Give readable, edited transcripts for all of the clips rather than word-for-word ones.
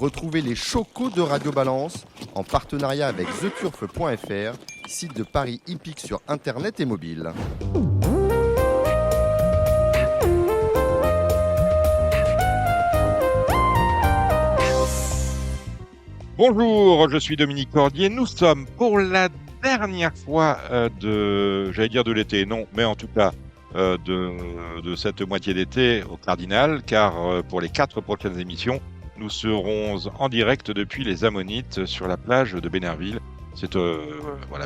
Retrouvez les chocos de Radio Balance en partenariat avec theturf.fr, site de paris hippique sur internet et mobile. Bonjour, je suis Dominique Cordier. Nous sommes pour la dernière fois j'allais dire de l'été, non, mais en tout cas de cette moitié d'été au Cardinal, car pour les 4 prochaines émissions, nous serons en direct depuis les Ammonites sur la plage de Bénerville.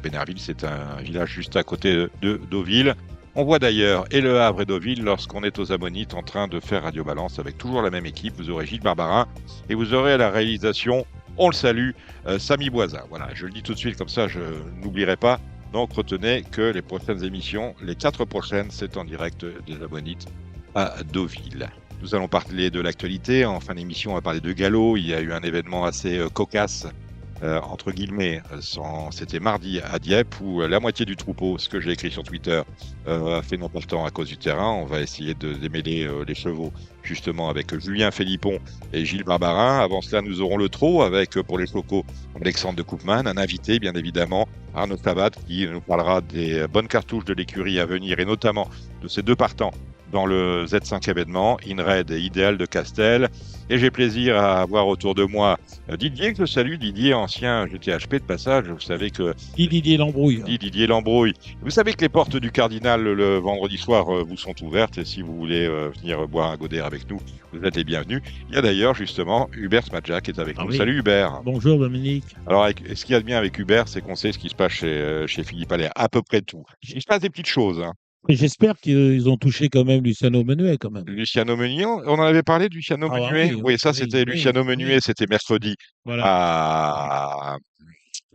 Bénerville, c'est un village juste à côté de Deauville. On voit d'ailleurs et Le Havre et Deauville lorsqu'on est aux Ammonites en train de faire Radio Balance avec toujours la même équipe. Vous aurez Gilles Barbarin et vous aurez à la réalisation, on le salue, Samy Boisa. Voilà, je le dis tout de suite comme ça, je n'oublierai pas. Donc retenez que les prochaines émissions, les 4 prochaines, c'est en direct des Ammonites à Deauville. Nous allons parler de l'actualité. En fin d'émission, on va parler de galop. Il y a eu un événement assez cocasse, entre guillemets. C'était mardi à Dieppe où la moitié du troupeau, ce que j'ai écrit sur Twitter, a fait non pas le temps à cause du terrain. On va essayer de démêler les chevaux, justement, avec Julien Philippon et Gilles Barbarin. Avant cela, nous aurons le trot avec, pour les chocos, Alexandre de Koopman, un invité, bien évidemment, Arnaud Sabat, qui nous parlera des bonnes cartouches de l'écurie à venir et notamment de ces 2 partants dans le Z5 événement, InRed et Idéal de Castel. Et j'ai plaisir à avoir autour de moi Didier, que je salue, Didier, ancien GTHP de passage. Vous savez que... Didier Lambrouille. Didier Lambrouille. Vous savez que les portes du Cardinal le vendredi soir vous sont ouvertes et si vous voulez venir boire un godet avec nous, vous êtes les bienvenus. Il y a d'ailleurs justement Hubert Smadja qui est avec nous. Oui. Salut Hubert. Bonjour Dominique. Alors, ce qu'il y a de bien avec Hubert, c'est qu'on sait ce qui se passe chez Philippe Allaire, à peu près tout. Il se passe des petites choses, hein. Et j'espère qu'ils ont touché quand même Luciano Menuet quand même. Luciano Menuet, on en avait parlé de Luciano Menuet. Oui, ça c'était Luciano Menuet, c'était mercredi Voilà. à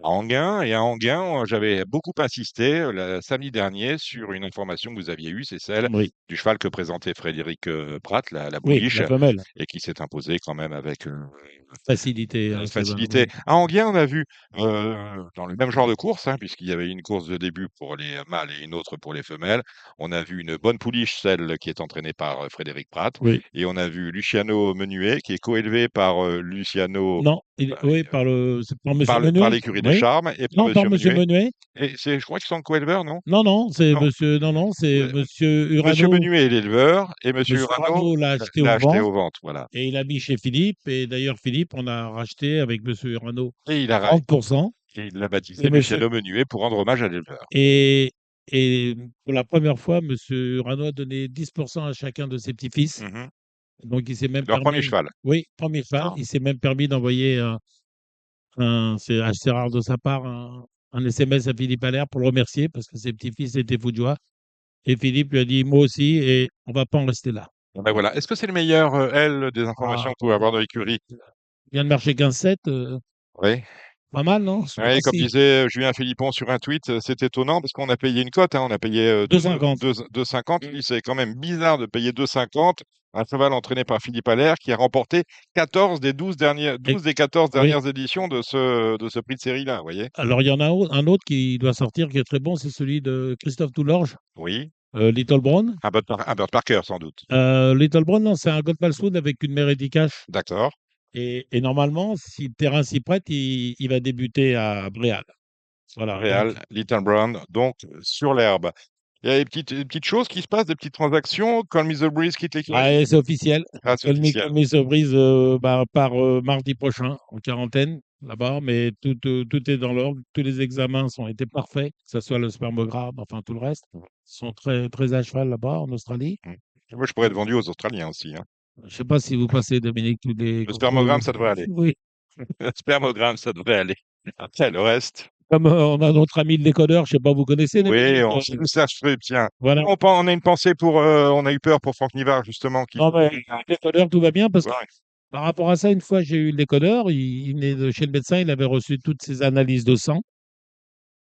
Enghien. Et à Enghien, j'avais beaucoup insisté le samedi dernier sur une information que vous aviez eue, c'est celle du cheval que présentait Frédéric Prat, la pouliche, la femelle. et qui s'est imposée quand même avec facilité. À Enghien, on a vu dans le même genre de course, puisqu'il y avait une course de début pour les mâles et une autre pour les femelles. On a vu une bonne pouliche, celle qui est entraînée par Frédéric Prat. Oui. Et on a vu Luciano Menuet, qui est coélevé par Luciano. Non, par l'écurie des Charmes et par Monsieur Menuet. Et je crois qu'ils sont coéleveurs, non? Non, c'est Monsieur Urano. Monsieur Menuet est l'éleveur et Monsieur Urano l'a acheté aux ventes, voilà. Et il a mis chez Philippe. Et d'ailleurs, Philippe, on a racheté avec Monsieur Urano et il a 30%. Et il l'a baptisé Luciano Menuet pour rendre hommage à l'éleveur. Et pour la première fois, Monsieur Urano a donné 10% à chacun de ses petits-fils. Donc, il s'est même leur premier cheval. Oui, premier cheval. Il s'est même permis d'envoyer c'est assez rare de sa part, un SMS à Philippe Allaire pour le remercier parce que ses petits-fils étaient fous de joie. Et Philippe lui a dit moi aussi, et on ne va pas en rester là. Ben voilà. Est-ce que c'est le meilleur, des informations que vous pouvez avoir dans l'écurie? Il vient de marcher 15-7. Oui. Pas mal, non? Oui, comme disait Julien Philippon sur un tweet, c'est étonnant parce qu'on a payé une cote, on a payé 2,50. Il dit c'est quand même bizarre de payer 2,50 un cheval entraîné par Philippe Allaire qui a remporté 12 des 14 dernières éditions de ce prix de série-là, vous voyez. Alors, il y en a un autre qui doit sortir qui est très bon, c'est celui de Christophe Toulorge. Oui. Little Brown. Un Bird Parker, sans doute. Little Brown, non, c'est un Goldfalswood avec une mère Cash. D'accord. Et normalement, si le terrain s'y prête, il va débuter à Bréal. Voilà. Bréal, Little Brown, donc sur l'herbe. Il y a des petites choses qui se passent, des petites transactions. Call Me the Breeze quitte l'écurie. C'est officiel. Call Me the Breeze part mardi prochain en quarantaine là-bas, mais tout est dans l'ordre. Tous les examens ont été parfaits, que ce soit le spermogramme, enfin tout le reste. Ils sont très, très à cheval là-bas en Australie. Moi, je pourrais être vendu aux Australiens aussi. Je ne sais pas si vous passez, Dominique, tous les... Le spermogramme, ça devrait aller. Oui. Le spermogramme, ça devrait aller. Après, le reste... Comme on a notre ami le décodeur, je ne sais pas, vous connaissez. Oui, on sache bien. Voilà. On a une pensée pour... on a eu peur pour Franck Nivard, justement. Non, mais le décodeur, tout va bien parce que par rapport à ça, une fois, j'ai eu le décodeur. Il est de chez le médecin, il avait reçu toutes ses analyses de sang.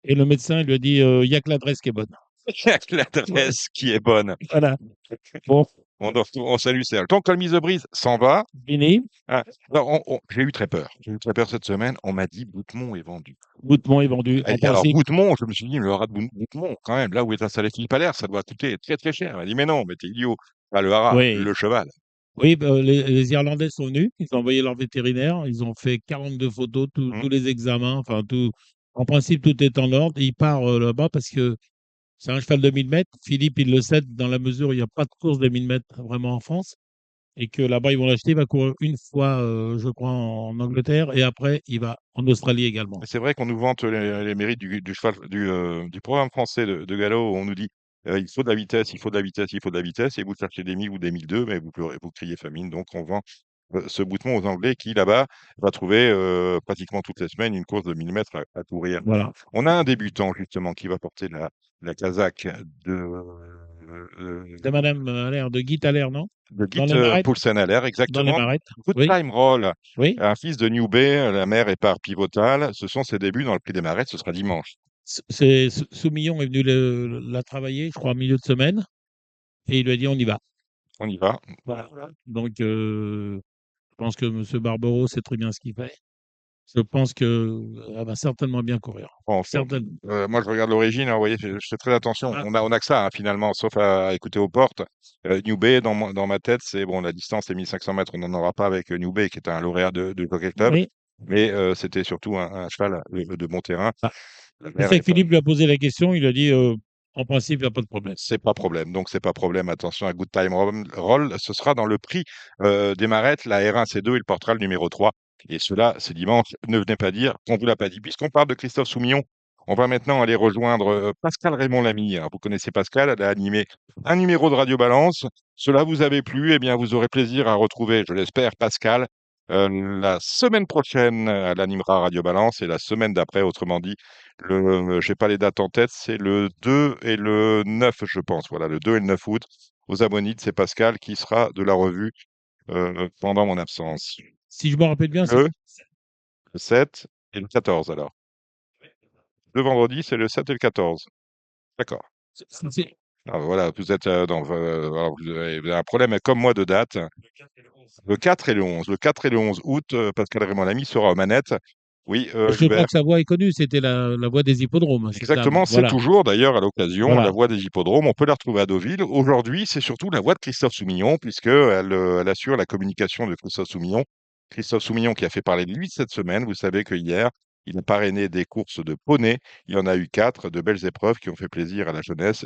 Et le médecin lui a dit, il n'y a que l'adresse qui est bonne. Il n'y a que l'adresse qui est bonne. Voilà. Bon. On salue Serge. Tant que le Mise de Brise s'en va. Fini. J'ai eu très peur. J'ai eu très peur cette semaine. On m'a dit Boutemont est vendu. Boutemont est vendu. Alors, Boutemont, je me suis dit, mais le haras de Boutemont, quand même, là où est installé Philippe Allaire, ça doit coûter très très cher. Elle m'a dit, mais non, mais t'es idiot. Pas le haras, le cheval. Oui, les Irlandais sont venus, ils ont envoyé leur vétérinaire, ils ont fait 42 photos, Hmm. tous les examens, enfin tout. En principe, tout est en ordre. Il part là-bas parce que c'est un cheval de 1000 mètres. Philippe, il le cède dans la mesure où il n'y a pas de course de 1000 mètres vraiment en France. Et que là-bas, ils vont l'acheter. Il va courir une fois, je crois, en Angleterre. Et après, il va en Australie également. Et c'est vrai qu'on nous vante les mérites du cheval, du programme français de galop. Où on nous dit il faut de la vitesse, il faut de la vitesse, il faut de la vitesse. Et vous cherchez des 1000 ou des 1002, mais vous pleurez, vous criez famine. Donc on vend ce bouton aux Anglais qui, là-bas, va trouver pratiquement toutes les semaines une course de 1000 mètres à courir. Voilà. On a un débutant, justement, qui va porter la casaque De Madame Allaire, de Guy Allaire, non? de Dans Git les Marais? Poulsen à l'air, Dans les exactement. Marais. Good Oui, Time Roll, oui. un fils de New Bay, la mère est par Pivotal. Ce sont ses débuts dans le Prix des Marais, ce sera dimanche. Soumillon est venu la travailler, je crois, en milieu de semaine. Et il lui a dit, on y va. On y va. Voilà. Donc, je pense que M. Barbero sait très bien ce qu'il fait. Je pense qu'elle va certainement bien courir. Bon, Certainement. moi, je regarde l'origine, hein, vous voyez, je fais très attention. Ah, On a que ça, hein, finalement, sauf à écouter aux portes. New Bay, dans ma tête, c'est bon, la distance est 1500 mètres. On n'en aura pas avec New Bay, qui est un lauréat de Jockey Club. oui. Mais c'était surtout un cheval de bon terrain. Ah. La Je mère sais est que pas. Philippe lui a posé la question. Il a dit, en principe, il n'y a pas de problème. C'est pas problème. Donc, c'est pas problème. Attention à Good Time Roll. Ce sera dans le prix des Marettes. La R1, C2, il portera le numéro 3. Et cela, c'est dimanche. Ne venez pas dire qu'on vous l'a pas dit. Puisqu'on parle de Christophe Soumillon, on va maintenant aller rejoindre Pascal Raymond Lamy. Alors, vous connaissez Pascal, elle a animé un numéro de Radio Balance. Cela vous avait plu, eh bien, vous aurez plaisir à retrouver, je l'espère, Pascal. La semaine prochaine, elle animera Radio Balance et la semaine d'après, autrement dit, j'ai pas les dates en tête, c'est le 2 et le 9, je pense. Voilà, le 2 et le 9 août. Aux Ammonites, c'est Pascal qui sera de la revue pendant mon absence. Si je me rappelle bien, c'est Le, le 7 et le 14, alors. Le vendredi, c'est le 7 et le 14. D'accord. c'est- Ah, voilà, vous êtes voilà, vous avez un problème comme moi de date. Le 4 et le 11. Le 4 et le 11 août, Pascal Raymond Lamy sera aux manettes. Oui, je crois Hubert. que sa voix est connue. C'était la voix des hippodromes, cette dame. Exactement, c'est Voilà. toujours d'ailleurs à l'occasion la Voilà. voix des hippodromes. On peut la retrouver à Deauville. Aujourd'hui, c'est surtout la voix de Christophe Soumillon, puisqu'elle elle assure la communication de Christophe Soumillon. Christophe Soumillon qui a fait parler de lui cette semaine. Vous savez que hier, il a parrainé des courses de poney. Il y en a eu 4, de belles épreuves qui ont fait plaisir à la jeunesse.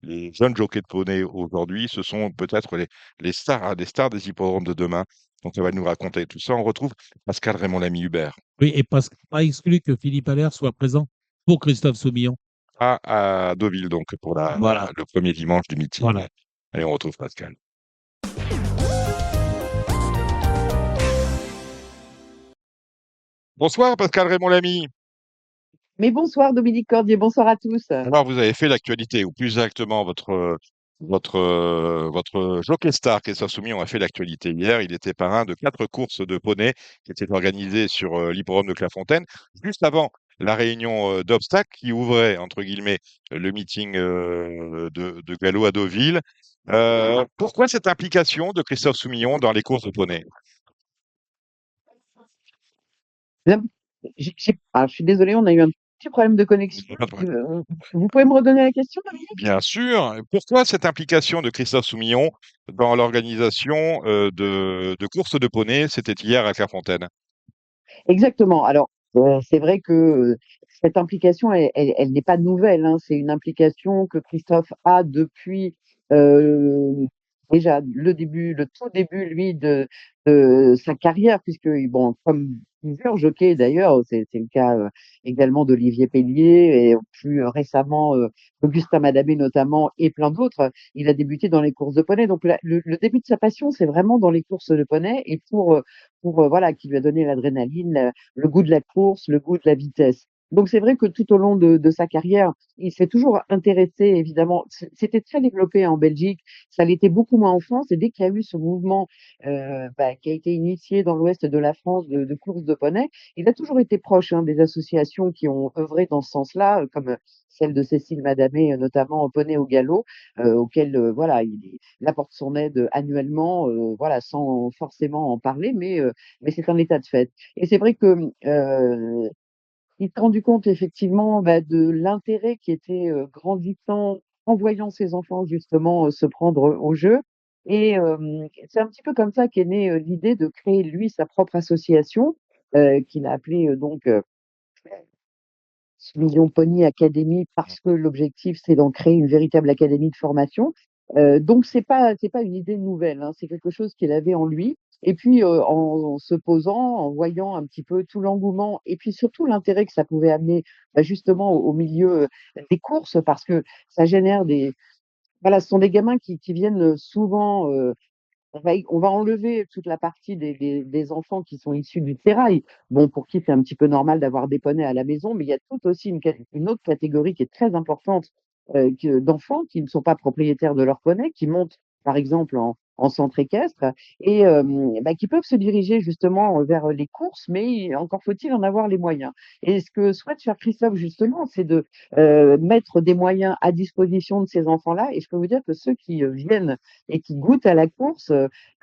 Les jeunes jockeys de poney aujourd'hui, ce sont peut-être les stars, des stars des hippodromes de demain. Donc, elle va nous raconter tout ça. On retrouve Pascal Raymond Lamy Hubert. Oui, et pas exclu que Philippe Allaire soit présent pour Christophe Soumillon. À Deauville, donc, pour Voilà. le premier dimanche du meeting. Voilà. Allez, on retrouve Pascal. Bonsoir, Pascal Raymond Lamy. Mais bonsoir Dominique Cordier, bonsoir à tous. Alors, vous avez fait l'actualité, ou plus exactement, votre jockey star, Christophe Soumillon, a fait l'actualité hier. Il était parrain de 4 courses de poney qui étaient organisées sur l'hippodrome de Clairefontaine, juste avant la réunion d'obstacles qui ouvrait, entre guillemets, le meeting de galop à Deauville. Pourquoi cette implication de Christophe Soumillon dans les courses de poney? Là, je suis désolée, on a eu un petit problème de connexion. Pas de problème. Vous pouvez me redonner la question, Dominique? Bien sûr. Pourquoi cette implication de Christophe Soumillon dans l'organisation de courses de poney? C'était hier à Clairefontaine. Exactement. Alors, c'est vrai que cette implication, elle n'est pas nouvelle, hein. C'est une implication que Christophe a depuis euh, déjà le tout début, lui, de sa carrière, puisque, bon, comme plusieurs jockeys d'ailleurs, c'est le cas également d'Olivier Pellier et plus récemment Augustin Madamé notamment et plein d'autres. Il a débuté dans les courses de poney. Donc, le début de sa passion, c'est vraiment dans les courses de poney et voilà, qui lui a donné l'adrénaline, le goût de la course, le goût de la vitesse. Donc c'est vrai que tout au long de sa carrière, il s'est toujours intéressé, évidemment. C'était très développé en Belgique, ça l'était beaucoup moins en France. Et dès qu'il y a eu ce mouvement qui a été initié dans l'ouest de la France de course de poney, il a toujours été proche des associations qui ont œuvré dans ce sens-là, comme celle de Cécile Madamé, notamment au Poney au Galop, auquel voilà, il apporte son aide annuellement, voilà, sans forcément en parler, mais c'est un état de fait. Et c'est vrai que il s'est rendu compte effectivement de l'intérêt qui était grandissant en voyant ses enfants justement se prendre au jeu. Et c'est un petit peu comme ça qu'est née l'idée de créer, lui, sa propre association, qu'il a appelée Million Pony Academy, parce que l'objectif, c'est d'en créer une véritable académie de formation. Donc c'est pas une idée nouvelle, hein, c'est quelque chose qu'il avait en lui. Et puis en se posant, en voyant un petit peu tout l'engouement et puis surtout l'intérêt que ça pouvait amener justement au milieu des courses, parce que ça génère des voilà, ce sont des gamins qui viennent souvent. On va enlever toute la partie des enfants qui sont issus du terrail. Bon, pour qui c'est un petit peu normal d'avoir des poneys à la maison, mais il y a tout aussi une autre catégorie qui est très importante d'enfants qui ne sont pas propriétaires de leur poney, qui montent par exemple en centre équestre et bah, qui peuvent se diriger justement vers les courses, mais encore faut-il en avoir les moyens. Et ce que souhaite faire Christophe justement, c'est de mettre des moyens à disposition de ces enfants-là. Et je peux vous dire que ceux qui viennent et qui goûtent à la course,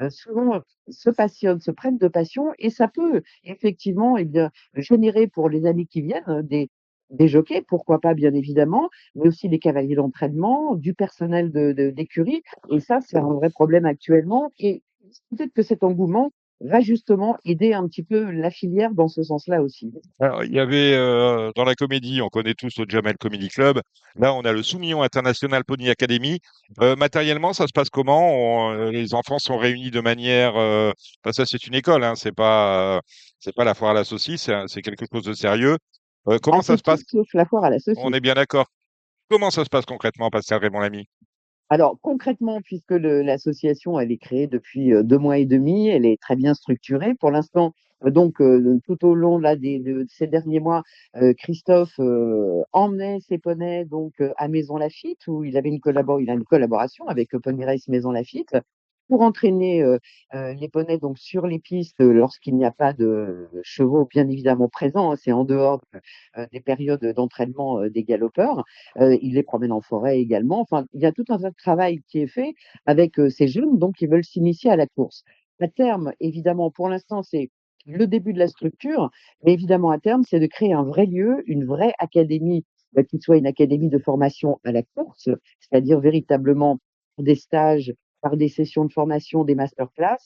souvent se passionnent, se prennent de passion et ça peut effectivement eh bien, générer pour les années qui viennent des jockeys, pourquoi pas bien évidemment, mais aussi des cavaliers d'entraînement, du personnel d'écurie. Et ça, c'est un vrai problème actuellement. Et peut-être que cet engouement va justement aider un petit peu la filière dans ce sens-là aussi. Alors, il y avait dans la comédie, on connaît tous le Jamel Comedy Club. Là, on a le Soumillon International Pony Academy. Matériellement, ça se passe comment? Les enfants sont réunis de manière. Enfin, ça, c'est une école, hein, c'est pas la foire à la saucisse, c'est quelque chose de sérieux. Ah, Comment ça c'est se tout passe? sauf la foire à la On saucisse. est bien d'accord. Comment ça se passe concrètement, Pascal Raymond Lamy? Alors concrètement, puisque l'association elle est créée depuis 2 mois et demi, elle est très bien structurée. Pour l'instant, donc tout au long là de ces derniers mois, Christophe emmenait ses poneys donc à Maison Lafitte où il a une collaboration avec Pony Race Maison Lafitte pour entraîner les poneys donc sur les pistes lorsqu'il n'y a pas de chevaux bien évidemment présents, hein, c'est en dehors des périodes d'entraînement des galopeurs. Il les promène en forêt également. Enfin, il y a tout un tas de travail qui est fait avec ces jeunes donc qui veulent s'initier à la course. À terme, évidemment, pour l'instant, c'est le début de la structure, mais évidemment, à terme, c'est de créer un vrai lieu, une vraie académie, qui soit une académie de formation à la course, c'est-à-dire véritablement des stages par des sessions de formation, des masterclass,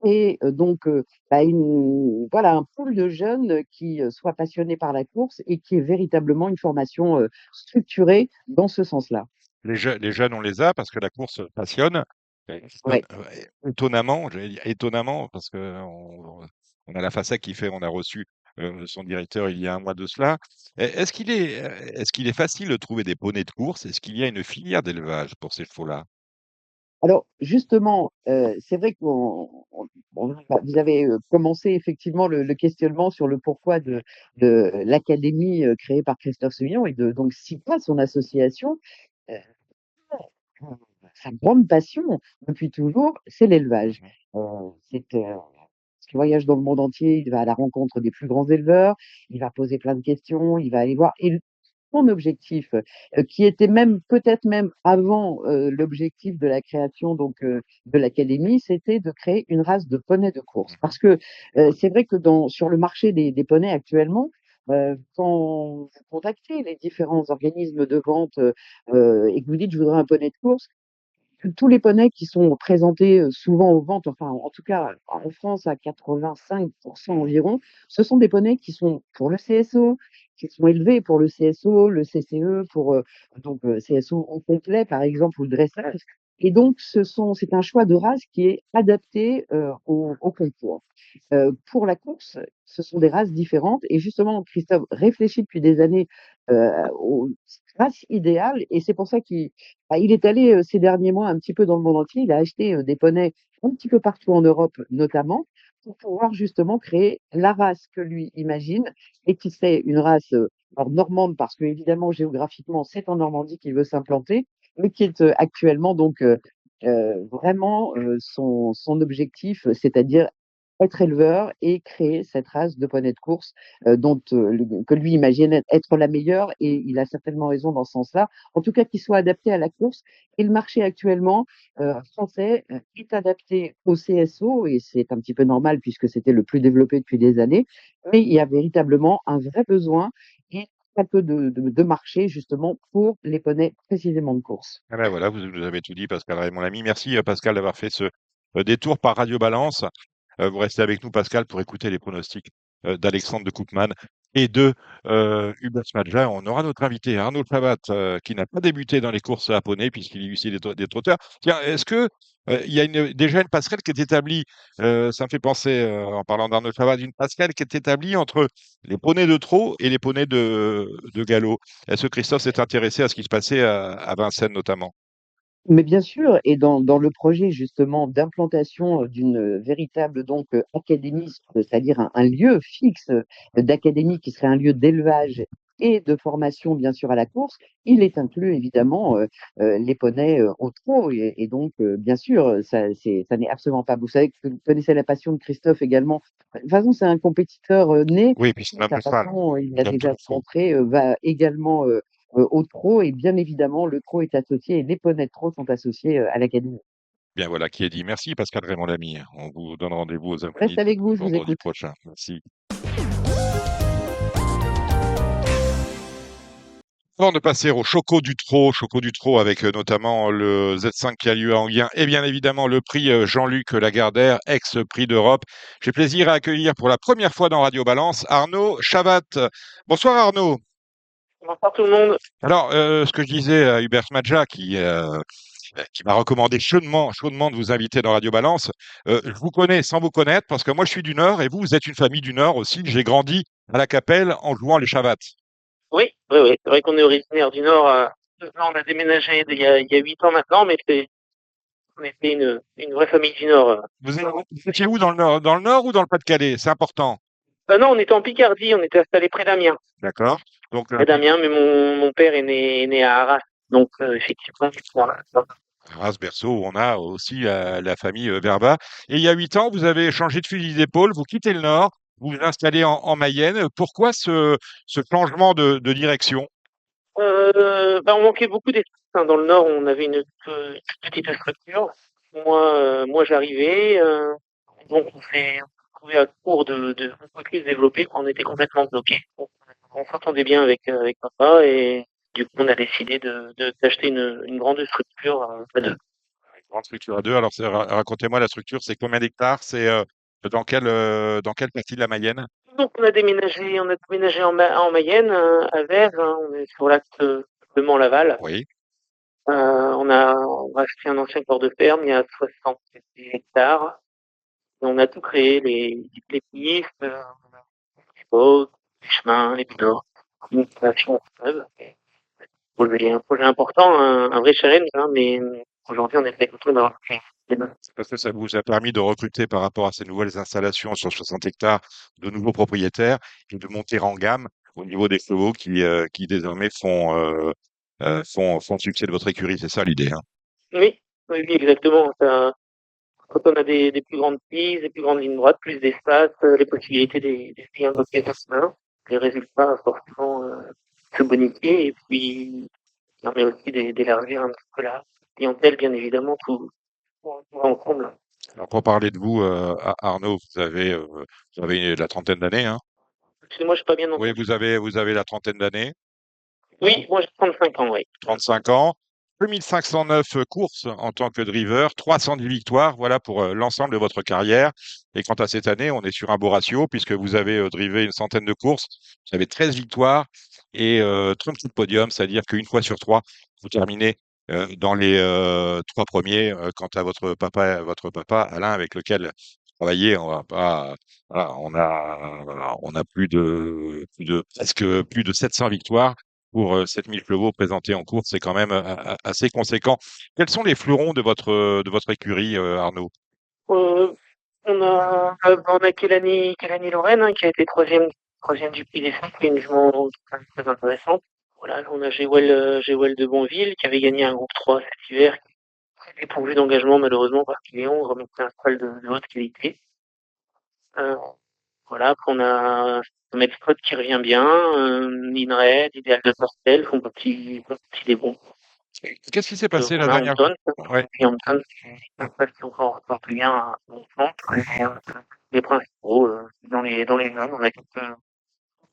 et donc bah, voilà, un pool de jeunes qui soient passionnés par la course et qui est véritablement une formation structurée dans ce sens-là. Les jeunes, on les a parce que la course passionne. Ouais. Étonnamment, j'allais dire étonnamment, parce que on a la FASEC on a reçu son directeur il y a un mois de cela. Est-ce qu'il est facile de trouver des poneys de course? Est-ce qu'il y a une filière d'élevage pour ces chevaux-là? Alors justement, c'est vrai vous avez commencé effectivement le questionnement sur le pourquoi de l'académie créée par Christophe Souillon et de donc CIPA, son association. Euh, Sa grande passion depuis toujours, c'est l'élevage. Mhm. Parce qu'il voyage dans le monde entier, il va à la rencontre des plus grands éleveurs, il va poser plein de questions, il va aller voir. Et son objectif, qui était même peut-être même avant l'objectif de la création donc de l'académie, c'était de créer une race de poneys de course. Parce que c'est vrai que sur le marché des poneys actuellement, quand vous contactez les différents organismes de vente et que vous dites je voudrais un poney de course, tous les poneys qui sont présentés souvent aux ventes, enfin en tout cas en France à 85% environ, ce sont des poneys qui sont pour le CSO, qui sont élevés pour le CSO, le CCE, pour CSO au complet par exemple ou le dressage. Et donc c'est un choix de race qui est adapté au concours. Pour la course, ce sont des races différentes et justement Christophe réfléchit depuis des années aux races idéales et c'est pour ça qu'il est allé ces derniers mois un petit peu dans le monde entier. Il a acheté des poneys un petit peu partout en Europe notamment pour pouvoir justement créer la race que lui imagine et qui serait une race alors normande parce que évidemment géographiquement c'est en Normandie qu'il veut s'implanter, mais qui est actuellement donc vraiment son objectif, c'est-à-dire être éleveur et créer cette race de poneys de course que lui imagine être la meilleure et il a certainement raison dans ce sens-là. En tout cas, qu'il soit adapté à la course. Et le marché actuellement français est adapté au CSO et c'est un petit peu normal puisque c'était le plus développé depuis des années. Mais il y a véritablement un vrai besoin et très peu de marché justement pour les poneys précisément de course. Ah ben voilà, vous nous avez tout dit, Pascal Raymond Lamy. Merci, Pascal, d'avoir fait ce détour par Radio Balance. Vous restez avec nous, Pascal, pour écouter les pronostics d'Alexandre de Koopman et de Hubert Smadja. On aura notre invité, Arnaud Chabat, qui n'a pas débuté dans les courses à poney, puisqu'il est aussi des trotteurs. Tiens, est-ce que il y a déjà une passerelle qui est établie, ça me fait penser, en parlant d'Arnaud Chabat, une passerelle qui est établie entre les poneys de trot et les poneys de galop. Est-ce que Christophe s'est intéressé à ce qui se passait à Vincennes notamment? Mais bien sûr, et dans le projet justement d'implantation d'une véritable donc académie, c'est-à-dire un lieu fixe d'académie qui serait un lieu d'élevage et de formation bien sûr à la course, il est inclus évidemment les poneys au trot et donc bien sûr ça n'est absolument pas. Vous savez que vous connaissez la passion de Christophe également. De toute façon, c'est un compétiteur né. Oui, puis c'est un homme Sa de cheval. passion, il l'a Il aime tout déjà le trot. montré, va également au trot et bien évidemment le trot est associé et les poneys de trot sont associés à l'académie. Bien voilà qui est dit. Merci Pascal Raymond Lamy. On vous donne rendez-vous aux Je reste Invalides avec vous, je vous vendredi écoute. prochain. Merci. Avant de passer au Choco du Trot avec notamment le Z5 qui a lieu à Anguien et bien évidemment le prix Jean-Luc Lagardère, ex-prix d'Europe. J'ai plaisir à accueillir pour la première fois dans Radio Balance Arnaud Chabat. Bonsoir Arnaud. Bonsoir tout le monde. Alors, ce que je disais à Hubert Smadja qui m'a recommandé chaudement de vous inviter dans Radio Balance. Je vous connais sans vous connaître parce que moi je suis du Nord et vous êtes une famille du Nord aussi. J'ai grandi à la Capelle en jouant les Chavat. Oui, oui, oui. C'est vrai qu'on est originaire du Nord. Là, on a déménagé il y a 8 ans maintenant, mais on était une vraie famille du Nord. Vous étiez où dans le Nord ou dans le Pas-de-Calais? C'est important. Non, on était en Picardie, on était installé près d'Amiens. D'accord. Donc, Près d'Amiens, mais mon père est né à Arras. Donc, effectivement, voilà. Arras, Berceau, on a aussi la famille Verba. Et il y a 8 ans, vous avez changé de fusil d'épaule, vous quittez le Nord, vous vous installez en Mayenne. Pourquoi ce changement de direction? On manquait beaucoup d'espace, hein. Dans le Nord, on avait une petite structure. Moi, j'arrivais, donc on s'est trouvé à court de plus se développer quand on était complètement bloqué. On s'entendait bien avec papa et du coup, on a décidé d'acheter une grande structure à deux. Grande structure à deux. Alors, racontez-moi la structure, c'est combien d'hectares? C'est dans quelle partie de la Mayenne? Donc, on a déménagé en Mayenne, à Vèves, hein. On est sur l'axe de Mont-Laval. Oui. On a acheté un ancien corps de ferme, il y a 60 hectares. Et on a tout créé, les pistes, les boats, les chemins, les bidons, une création en fleuve. Un projet important, un vrai challenge, hein, mais aujourd'hui, on est très content d'avoir fait les mains. Parce que ça vous a permis de recruter par rapport à ces nouvelles installations sur 60 hectares de nouveaux propriétaires et de monter en gamme au niveau des chevaux qui désormais font le succès de votre écurie. C'est ça l'idée, hein. Oui, oui, oui, exactement. Quand on a des plus grandes pistes, des plus grandes lignes droites, plus d'espace, les possibilités d'essayer un peu de les résultats forcément se bonifier et puis ça permet aussi d'élargir un petit peu la clientèle, bien évidemment, tout va ensemble. Alors pour parler de vous, Arnaud, vous avez la trentaine d'années, hein? Excusez-moi, je n'ai pas bien Oui, entendu. vous avez la trentaine d'années. Oui, moi j'ai 35 ans, oui. 35 ans, 2509 courses en tant que driver, 310 victoires, voilà pour l'ensemble de votre carrière. Et quant à cette année, on est sur un beau ratio puisque vous avez drivé une centaine de courses, vous avez 13 victoires et 36 podiums, c'est-à-dire qu'une fois sur trois, vous terminez dans les trois premiers. Quant à votre papa Alain, avec lequel vous travaillez, on va pas, voilà, on a presque plus de 700 victoires pour 7000 chevaux présentés en course, c'est quand même assez conséquent. Quels sont les fleurons de votre écurie, Arnaud? Euh, on a Kélani Lorraine, hein, qui a été troisième du Prix des Fêtes, qui est une jument très intéressante. Voilà, on a Géwell de Bonville, qui avait gagné un groupe 3 cet hiver, qui est dépourvu d'engagement malheureusement parce qu'il est remonté un cheval de haute qualité. Euh, voilà, après on a Max Scott qui revient bien, Minred, Idéal de Portel font partie des bons. Qu'est-ce qui s'est passé On la a dernière fois? Hampton, Ouais. et Hampton, c'est un cheval qui encore porte bien à mon centre. Et, les principaux, dans les jeunes, on a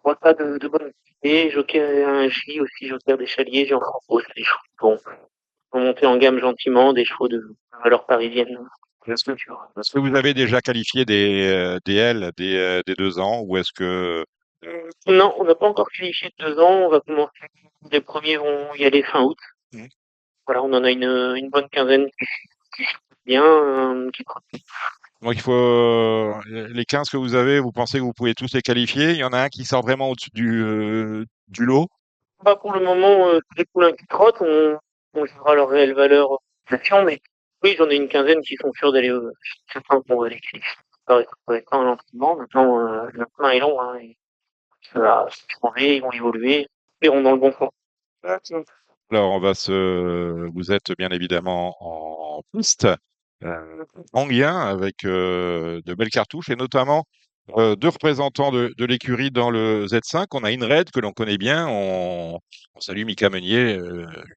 3 tas de bonne qualité, joker un J aussi, joker des Chaliers, Jean Franco, c'est des chevaux qui vont monter en gamme gentiment, des chevaux de valeur parisienne. Est-ce que, est-ce que vous avez déjà qualifié des L, des 2 ans, ou est-ce que Non, on n'a pas encore qualifié de 2 ans, on va commencer. Les premiers vont y aller fin août. Mhm. Voilà, on en a une bonne quinzaine qui se bien, qui donc il faut les 15 que vous avez, vous pensez que vous pouvez tous les qualifier? Il y en a un qui sort vraiment au-dessus du lot? pas pour le moment, tous les poulains qui trottent, on jugera leur réelle valeur mais oui, j'en ai une quinzaine qui sont sûrs d'aller certains qu'on va les qualifier. Ça va être un l'entraînement. Maintenant, le chemin est long, hein, et ça va changer, ils vont évoluer, et on dans le bon sens. Alors, vous êtes bien évidemment en piste, en lien avec de belles cartouches et notamment 2 représentants de l'écurie dans le Z5. On a Inred que l'on connaît bien. On salue Mika Meunier,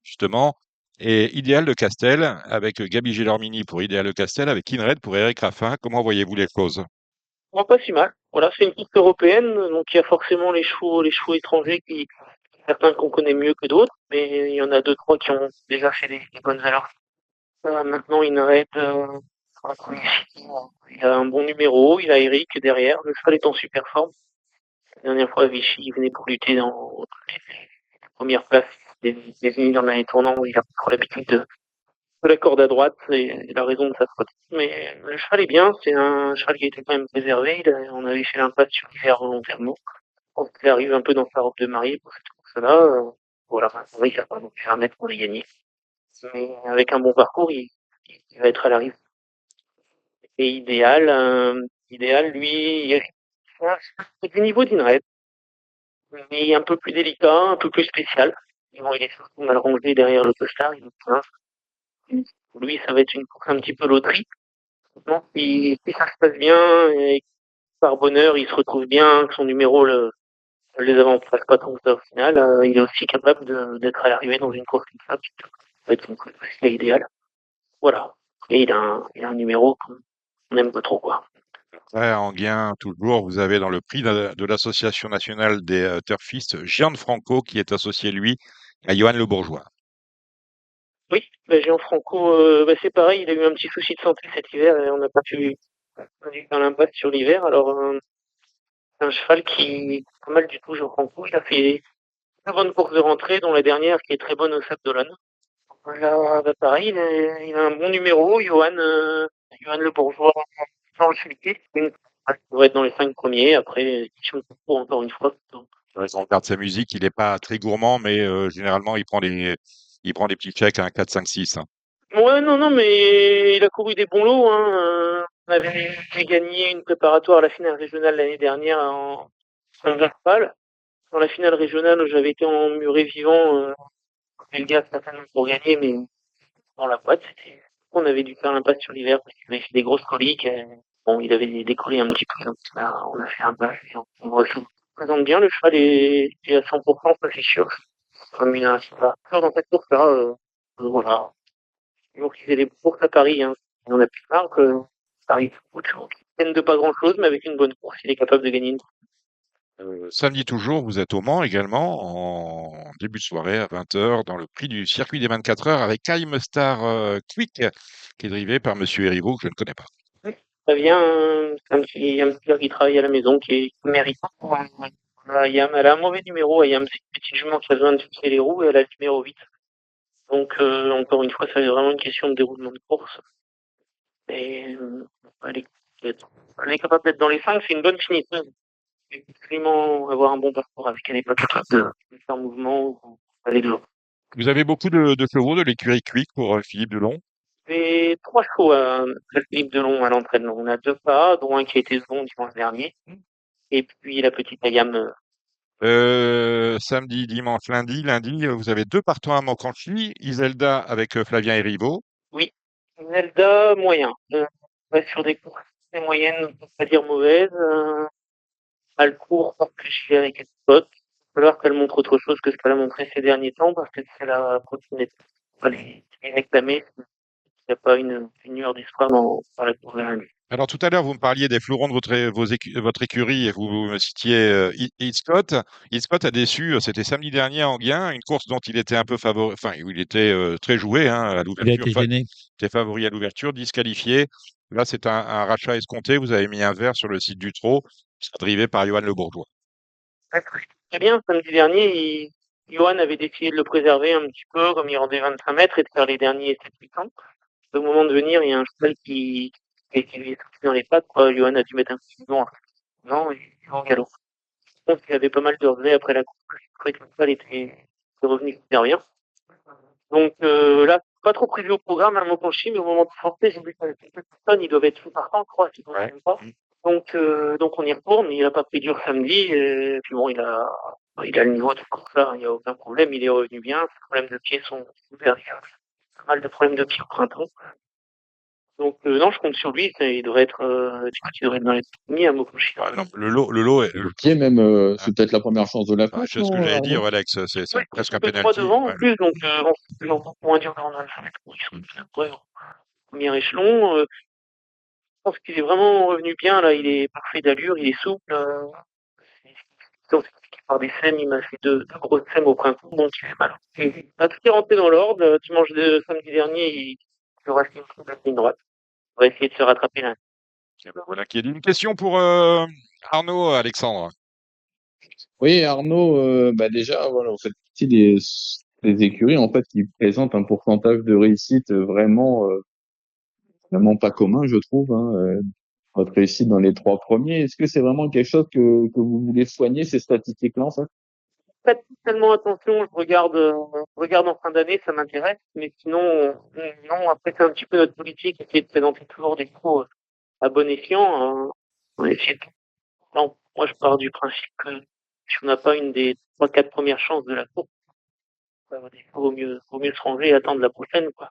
justement. Et Idéal de Castel avec Gabi Gélormini pour Idéal de Castel, avec Inred pour Eric Raffin. Comment voyez-vous les choses? Bon, pas si mal. Voilà, c'est une piste européenne, donc il y a forcément les chevaux étrangers certains qu'on connaît mieux que d'autres, mais il y en a 2, 3 qui ont déjà fait des bonnes valeurs. Maintenant, il arrête, il a un bon numéro, il a Eric derrière, le cheval est en super forme. La dernière fois, Vichy, il venait pour lutter dans les premières places des unis dans l'année tournant, il a trop l'habitude de la corde à droite, et la raison de sa faute. Mais le cheval est bien, c'est un cheval qui a été quand même préservé, on avait fait l'impasse sur l'hiver volontairement. Je pense qu'il arrive un peu dans sa robe de mariée pour cette course-là. Voilà, il va pas non plus un mètre pour les gagner. Mais avec un bon parcours, il va être à l'arrivée. Et idéal, lui, c'est du niveau d'Inred, mais un peu plus délicat, un peu plus spécial. Bon, il est surtout mal rangé derrière le costard. Lui, ça va être une course un petit peu loterie. Non, si ça se passe bien, et par bonheur, il se retrouve bien, que son numéro les avantage pas tant que ça au final, il est aussi capable d'être à l'arrivée dans une course comme ça, qui peut être une course idéale. Voilà. Et il a un numéro qu'on aime pas trop, quoi. Ouais, en gain, toujours, vous avez dans le prix de l'Association nationale des turfistes, Gianfranco, qui est associé, lui, à Johan Le Bourgeois. Oui, Gianfranco, c'est pareil, il a eu un petit souci de santé cet hiver et on n'a pas pu faire l'impasse sur l'hiver. Alors, c'est un cheval qui est pas mal du tout, Gianfranco. Il a fait une bonne course de rentrée, dont la dernière qui est très bonne au Sable d'Olonne. Là, pareil, il a un bon numéro, Johan Le Bourgeois, sans le sulky. Il devrait être dans les 5 premiers. Après, question de concours, encore une fois. Ouais, si on regarde sa musique, il n'est pas très gourmand, mais généralement, il prend des petits chèques à un 4, 5, 6. Hein. Ouais, non, non, mais il a couru des bons lots, hein. On avait gagné une préparatoire à la finale régionale l'année dernière en cheval. Dans la finale régionale, j'avais été en muret vivant, le gars certainement pour gagner, mais dans la boîte, on avait dû faire l'impasse sur l'hiver parce qu'il avait fait des grosses coliques. Bon, il avait décollé un petit peu, donc là, on a fait un pas. On se présente bien, le cheval est à 100%, ça c'est sûr. Comme il a un super dans cette course-là, voilà. Toujours qu'il fait des courses à Paris, hein. Et on a pu voir que Paris tiennent de pas grand-chose, mais avec une bonne course, il est capable de gagner une course. Samedi toujours, vous êtes au Mans également, en début de soirée à 20h, dans le prix du circuit des 24 heures avec Time Star Quick, qui est drivé par Monsieur Erivo, que je ne connais pas. Très bien, un petit gars qui travaille à la maison, qui mérite. Ayam, elle a un mauvais numéro, Ayam, c'est une petite jument qui a besoin de fixer les roues, et elle a le numéro 8. Donc, encore une fois, ça c'est vraiment une question de déroulement de course. Et elle est, elle est capable d'être dans les 5, c'est une bonne finisseuse. Vraiment avoir un bon parcours avec elle n'est pas capable de faire mouvement ou aller de l'eau. Vous avez beaucoup de chevaux de l'écurie Quick pour Philippe Delon? J'ai 3 chevaux à Philippe Delon à l'entraînement. On a 2 pas, dont un qui a été second dimanche dernier. Et puis la petite Ayam. Samedi, dimanche, lundi. Lundi, vous avez 2 partants à Montcanchy, Iselda avec Flavien Erivo. Oui, Zelda, moyen. Ouais, sur des courses très moyennes, on peut pas dire mauvaises. Elle court parce que je suis avec elle spot. Il va falloir qu'elle montre autre chose que ce qu'elle a montré ces derniers temps, parce que c'est la continuer de les réclamer. Il n'y a pas une lueur d'espoir dans la course de lundi. Alors tout à l'heure, vous me parliez des fleurons de votre écurie et vous me citiez Heath Scott. Heath Scott a déçu, c'était samedi dernier à Anguien, une course dont il était un peu favori, enfin, où il était très joué hein, à Il a l'ouverture, été gêné. était favori à l'ouverture, disqualifié. Là, c'est un rachat escompté. Vous avez mis un verre sur le site du Trot, drivé par Johan Le Bourgeois. Très bien, samedi dernier, Johan avait décidé de le préserver un petit peu, comme il rendait 25 mètres, et de faire les derniers 7-8 ans. Au moment de venir, il y a un cheval qui lui est sorti dans les pattes, quoi. Johan a dû mettre un petit bidon non, et il va en galop. Je pense qu'il avait pas mal de regrets après la course. Je trouvais que le cheval était revenu super bien. Donc là, pas trop prévu au programme, à Montpenchi, mais au moment de sortir, j'ai vu que quelques personnes, ils doivent être sous partant, je crois, si je ne me Ouais. trompe pas. Donc on y retourne, il a pas pris dur samedi, et puis bon, il a le niveau de pour ça, il n'y a aucun problème, il est revenu bien, ses problèmes de pied sont ouverts, il a pas mal de problèmes de pied au printemps. Donc non, je compte sur lui, il devrait être, il devrait être dans les premiers à Montpenchi. Ah, non, le lot est, Le pied même, c'est peut-être la première chance de la enfin, course, c'est ce que non, j'allais dire, Arnaud? Alex, c'est Ouais, presque un un peu trois penalty. devant en Ouais. plus, donc bon, c'est encore moins dur dans le ils sont bien prêts au premier échelon. Je pense qu'il est vraiment revenu bien, là, il est parfait d'allure, il est souple. Donc, par des sèmes, il m'a fait deux grosses sèmes au printemps, donc il fait mal. Tout est rentré dans l'ordre. Dimanche de samedi dernier, il reste une ligne droite. On va essayer de se rattraper là. Et ben voilà qui est dit. Une question pour Arnaud, Alexandre. Oui, Arnaud, bah déjà, voilà, vous faites partie des écuries en fait qui présentent un pourcentage de réussite vraiment pas commun, je trouve. Hein, votre réussite dans les 3 premiers, est-ce que c'est vraiment quelque chose que vous voulez soigner ces statistiques-là en fait? Pas tellement attention, je regarde en fin d'année, ça m'intéresse, mais sinon, non, après c'est un petit peu notre politique, essayer de présenter toujours des cours à bon escient. On essaie de... Non, moi je pars du principe que si on n'a pas une des 3-4 premières chances de la course, il vaut mieux se ranger et attendre la prochaine, quoi.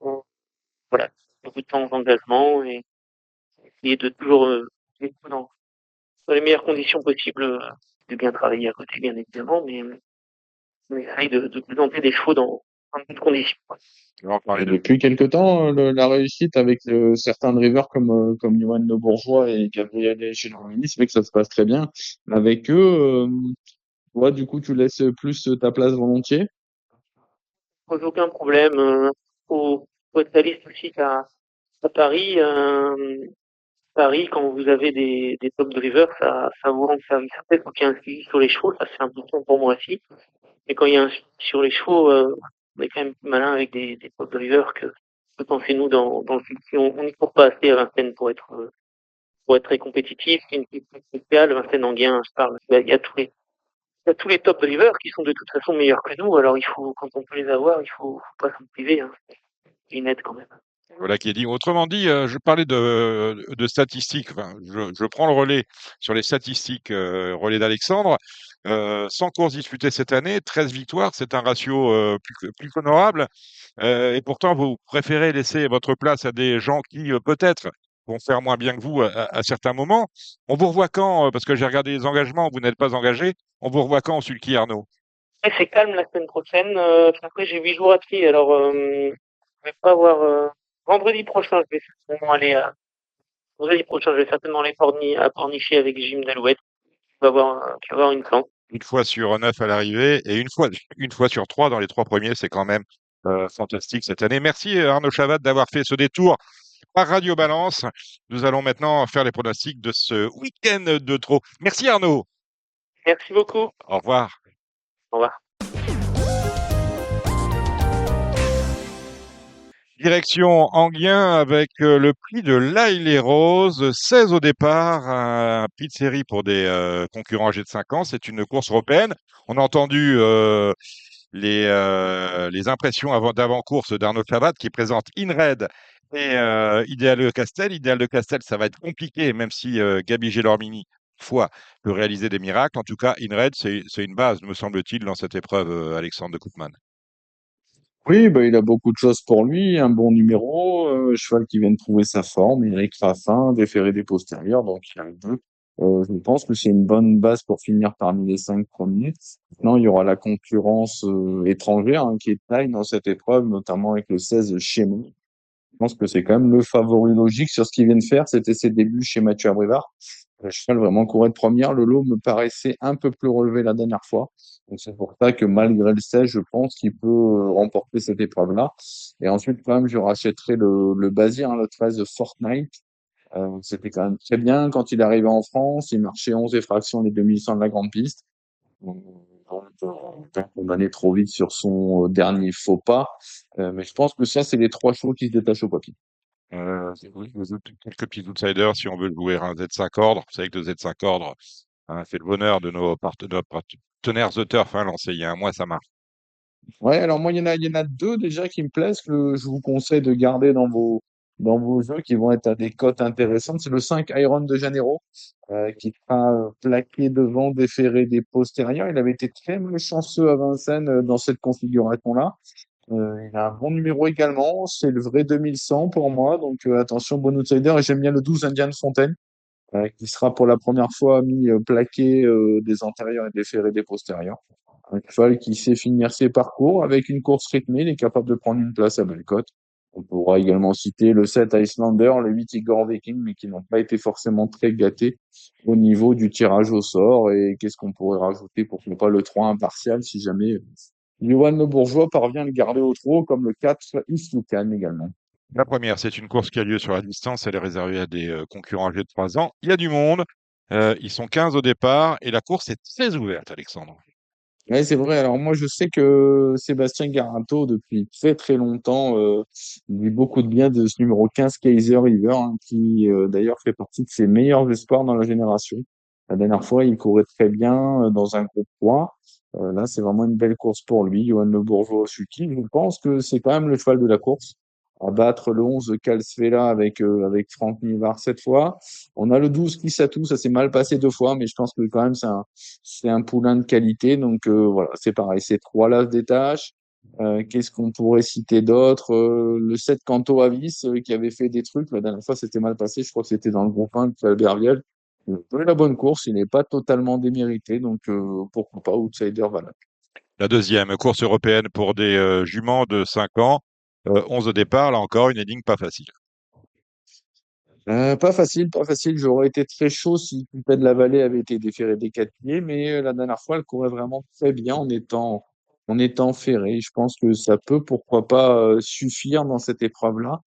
On- Voilà, beaucoup de temps d'engagement et essayer de toujours être dans les meilleures conditions possibles, de bien travailler à côté, bien évidemment, mais on essaye de présenter des chevaux dans de bonnes conditions, quoi. On va en parler Et de depuis quelque temps, la réussite avec certains drivers comme Johan Le Bourgeois et Gabriel Gelormini, c'est vrai que ça se passe très bien. Avec eux, toi, du coup, tu laisses plus ta place volontiers? Pose aucun problème. Faut être réaliste aussi qu'à Paris, Paris, quand vous avez des top drivers, ça vous rend service. Après, quand il y a un suivi sur les chevaux, ça c'est important pour moi aussi. Mais quand il y a un suivi sur les chevaux, on est quand même plus malin avec des top drivers que pensez-nous dans le futur. On n'y court pas assez à Vincennes pour être très compétitif. C'est une piste spéciale. Vincennes Anguien, je parle. Il y a tous les top drivers qui sont de toute façon meilleurs que nous. Alors quand on peut les avoir, il faut pas s'en priver, hein. C'est une aide quand même. voilà qui est dit. Autrement dit, je parlais de statistiques. Enfin, je prends le relais sur les statistiques, relais d'Alexandre. 100 courses disputées cette année, 13 victoires, c'est un ratio plus qu'honorable. Et pourtant, vous préférez laisser votre place à des gens qui, peut-être, vont faire moins bien que vous à certains moments. On vous revoit quand, parce que j'ai regardé les engagements, vous n'êtes pas engagé. On vous revoit quand au Sulky, Arnaud? Et c'est calme la semaine prochaine. Puis après, j'ai 8 jours à pied. Alors, je vais pas avoir. Vendredi prochain, je vais certainement aller à. Vendredi prochain, je vais certainement aller à Pornichet avec Jim Dalouette. Qui va avoir une chance. Une fois sur 9 à l'arrivée et une fois sur 3 dans les 3 premiers, c'est quand même fantastique cette année. Merci Arnaud Chavat d'avoir fait ce détour par Radio Balance. Nous allons maintenant faire les pronostics de ce week-end de trop. Merci Arnaud. Merci beaucoup. Au revoir. Au revoir. Direction Anguien avec le prix de l'Aille les Roses, 16 au départ, un prix de série pour des concurrents âgés de 5 ans. C'est une course européenne. On a entendu les impressions d'avant-course d'Arnaud Chavat qui présente InRed et Idéal de Castel. Idéal de Castel, ça va être compliqué, même si Gabi Gelormini, fois, peut réaliser des miracles. En tout cas, InRed, c'est une base, me semble-t-il, dans cette épreuve, Alexandre de Koopman. Oui, bah, il a beaucoup de choses pour lui, un bon numéro, cheval qui vient de trouver sa forme, Eric Raffin, déféré des postérieurs, donc il y a un deux. Je pense que c'est une bonne base pour finir parmi les 5 premiers. Maintenant, il y aura la concurrence étrangère hein, qui est de taille dans cette épreuve, notamment avec le 16 Chémou. Je pense que c'est quand même le favori logique sur ce qu'il vient de faire. C'était ses débuts chez Mathieu Abrivard. Le cheval vraiment courait de première. Le lot me paraissait un peu plus relevé la dernière fois. Donc c'est pour ça que malgré le 16, je pense qu'il peut remporter cette épreuve-là. Et ensuite, quand même, je rachèterai le Bazir, hein, le 13 de Fortnite. C'était quand même très bien quand il est arrivé en France. Il marchait 11 et fractions les 2100 de la grande piste. Donc, condamné trop vite sur son dernier faux pas. Mais je pense que ça, c'est les trois chevaux qui se détachent au papier. Oui, quelques petits outsiders si on veut jouer un Z5 ordre. Vous savez que le Z5 ordre fait le bonheur de nos partenaires The Turf, hein, lancé il y a un mois, ça marche. Ouais, alors moi, il y en a deux déjà qui me plaisent que je vous conseille de garder dans vos jeux qui vont être à des cotes intéressantes. C'est le 5 Iron de Janeiro, qui sera plaqué devant, déféré des postérieurs. Il avait été très malchanceux à Vincennes dans cette configuration-là. Il a un bon numéro également. C'est le vrai 2100 pour moi. Donc attention, bon outsider. Et j'aime bien le 12 Indian Fontaine, qui sera pour la première fois mis plaqué des antérieurs et déféré des postérieurs. Un cheval qui sait finir ses parcours avec une course rythmée, il est capable de prendre une place à Bellecote. On pourra également citer le 7 Icelander, le 8 Igor Viking, mais qui n'ont pas été forcément très gâtés au niveau du tirage au sort. Et qu'est-ce qu'on pourrait rajouter pour ne pas le 3 impartial si jamais Johan Le Bourgeois parvient à le garder au trot, comme le 4 Isloucan également. La première, c'est une course qui a lieu sur la distance. Elle est réservée à des concurrents âgés de 3 ans. Il y a du monde. Ils sont 15 au départ et la course est très ouverte, Alexandre. Oui, c'est vrai. Alors moi, je sais que Sébastien Garanto, depuis très très longtemps, dit beaucoup de bien de ce numéro 15 Kaiser River, hein, qui d'ailleurs fait partie de ses meilleurs espoirs dans la génération. La dernière fois, il courait très bien dans un groupe 3. Là, c'est vraiment une belle course pour lui. Johan Le Bourgeois au sulky. Je pense que c'est quand même le cheval de la course. À battre le 11 Calsvela avec Franck Nivard cette fois. On a le 12 Kissatou, ça s'est mal passé 2 fois, mais je pense que quand même c'est un poulain de qualité. Donc voilà, c'est pareil, ces trois-là se détachent. Qu'est-ce qu'on pourrait citer d'autre? Le 7 Canto Avis, qui avait fait des trucs. La dernière fois, c'était mal passé. Je crois que c'était dans le groupe 1 de Albert Viel. Il a la bonne course, il n'est pas totalement démérité. Donc pourquoi pas, outsider valable. La deuxième, course européenne pour des juments de 5 ans. 11 au départ, là encore, une énigme pas facile. Pas facile, pas facile. J'aurais été très chaud si Coupet de la Vallée avait été déféré des 4 pieds, mais la dernière fois, elle courait vraiment très bien en étant ferrée. Je pense que ça peut, pourquoi pas, suffire dans cette épreuve-là.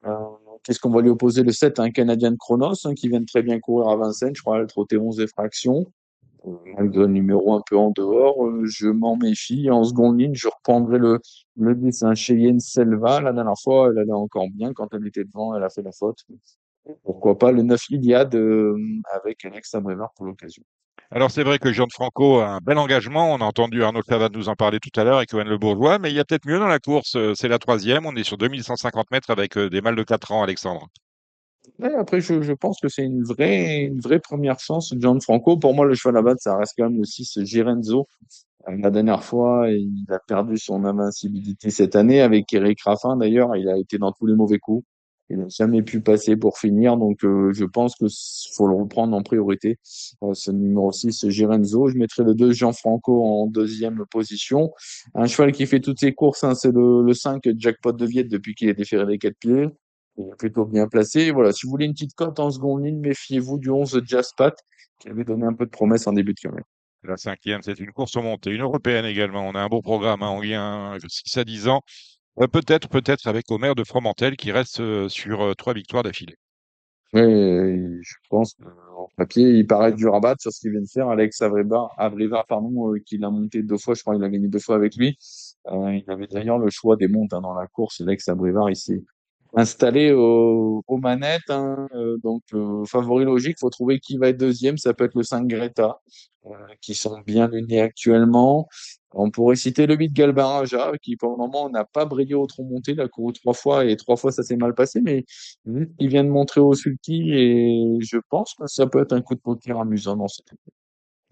Euh, Qu'est-ce qu'on va lui opposer? Le 7, un Canadien de Chronos, hein, qui vient de très bien courir à Vincennes. Je crois, elle trottait 11 effractions. Malgré le numéro un peu en dehors, je m'en méfie. En seconde ligne, je reprendrai le 10, un Cheyenne Selva. La dernière fois, elle allait encore bien. Quand elle était devant, elle a fait la faute. Pourquoi pas le 9 Iliade avec Alex Abrevard pour l'occasion. Alors c'est vrai que Gianfranco a un bel engagement. On a entendu Arnaud Clavat nous en parler tout à l'heure et Cohen Le Bourgeois, mais il y a peut-être mieux dans la course. C'est la troisième. On est sur 2150 mètres avec des mâles de 4 ans, Alexandre. Ouais, après, je pense que c'est une vraie première chance, John Franco. Pour moi, le cheval à battre, ça reste quand même aussi ce Girenzo. La dernière fois, il a perdu son invincibilité cette année avec Eric Raffin. D'ailleurs, il a été dans tous les mauvais coups. Il n'a jamais pu passer pour finir. Donc, je pense que faut le reprendre en priorité. Ce numéro 6, ce Girenzo. Je mettrai le 2, Gianfranco, en deuxième position. Un cheval qui fait toutes ses courses, hein, c'est le 5, Jackpot de Viette, depuis qu'il est déféré des 4 pieds. Il est plutôt bien placé. Voilà. Si vous voulez une petite cote en seconde ligne, méfiez-vous du 11 Jaspat, qui avait donné un peu de promesse en début de carrière. La cinquième, c'est une course au montée, une européenne également. On a un beau programme, hein, on vient 6 à 10 ans. Peut-être avec Omer de Fromentel qui reste sur 3 victoires d'affilée. Oui, je pense qu'en papier, il paraît dur à battre sur ce qu'il vient de faire. Alex Abrivard, pardon, qui l'a monté 2 fois, je crois qu'il a gagné 2 fois avec lui. Il avait d'ailleurs le choix des montes, hein, dans la course. Alex Abrivard, il s'est installé aux manettes, hein, donc favori logique, faut trouver qui va être deuxième. Ça peut être le 5 Greta, qui sont bien luné actuellement. On pourrait citer le 8 Galbaraja, qui pour le moment n'a pas brillé au tronc monté. Il a couru 3 fois et 3 fois ça s'est mal passé, mais il vient de montrer au sulky et je pense que ça peut être un coup de poker amusant dans cette équipe.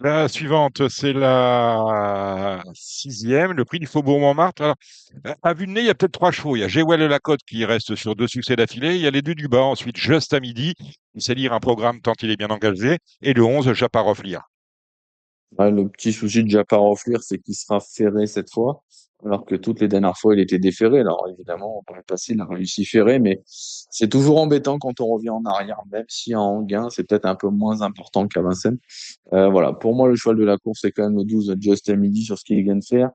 La suivante, c'est la sixième, le prix du Faubourg Montmartre. Alors, à vue de nez, il y a peut-être 3 chevaux. Il y a Jewel et Lacotte qui reste sur 2 succès d'affilée. Il y a les deux du bas, ensuite Juste à midi. Il sait lire un programme tant il est bien engagé. Et le 11, Japarov Lire. Ouais, le petit souci de Japarov Lear, c'est qu'il sera ferré cette fois, alors que toutes les dernières fois, il était déferré. Alors évidemment, dans le passé, il a réussi ferré, mais c'est toujours embêtant quand on revient en arrière, même si en gain, c'est peut-être un peu moins important qu'à Vincennes. Voilà, pour moi, le cheval de la course, c'est quand même le 12 Just Midi sur ce qu'il vient de faire.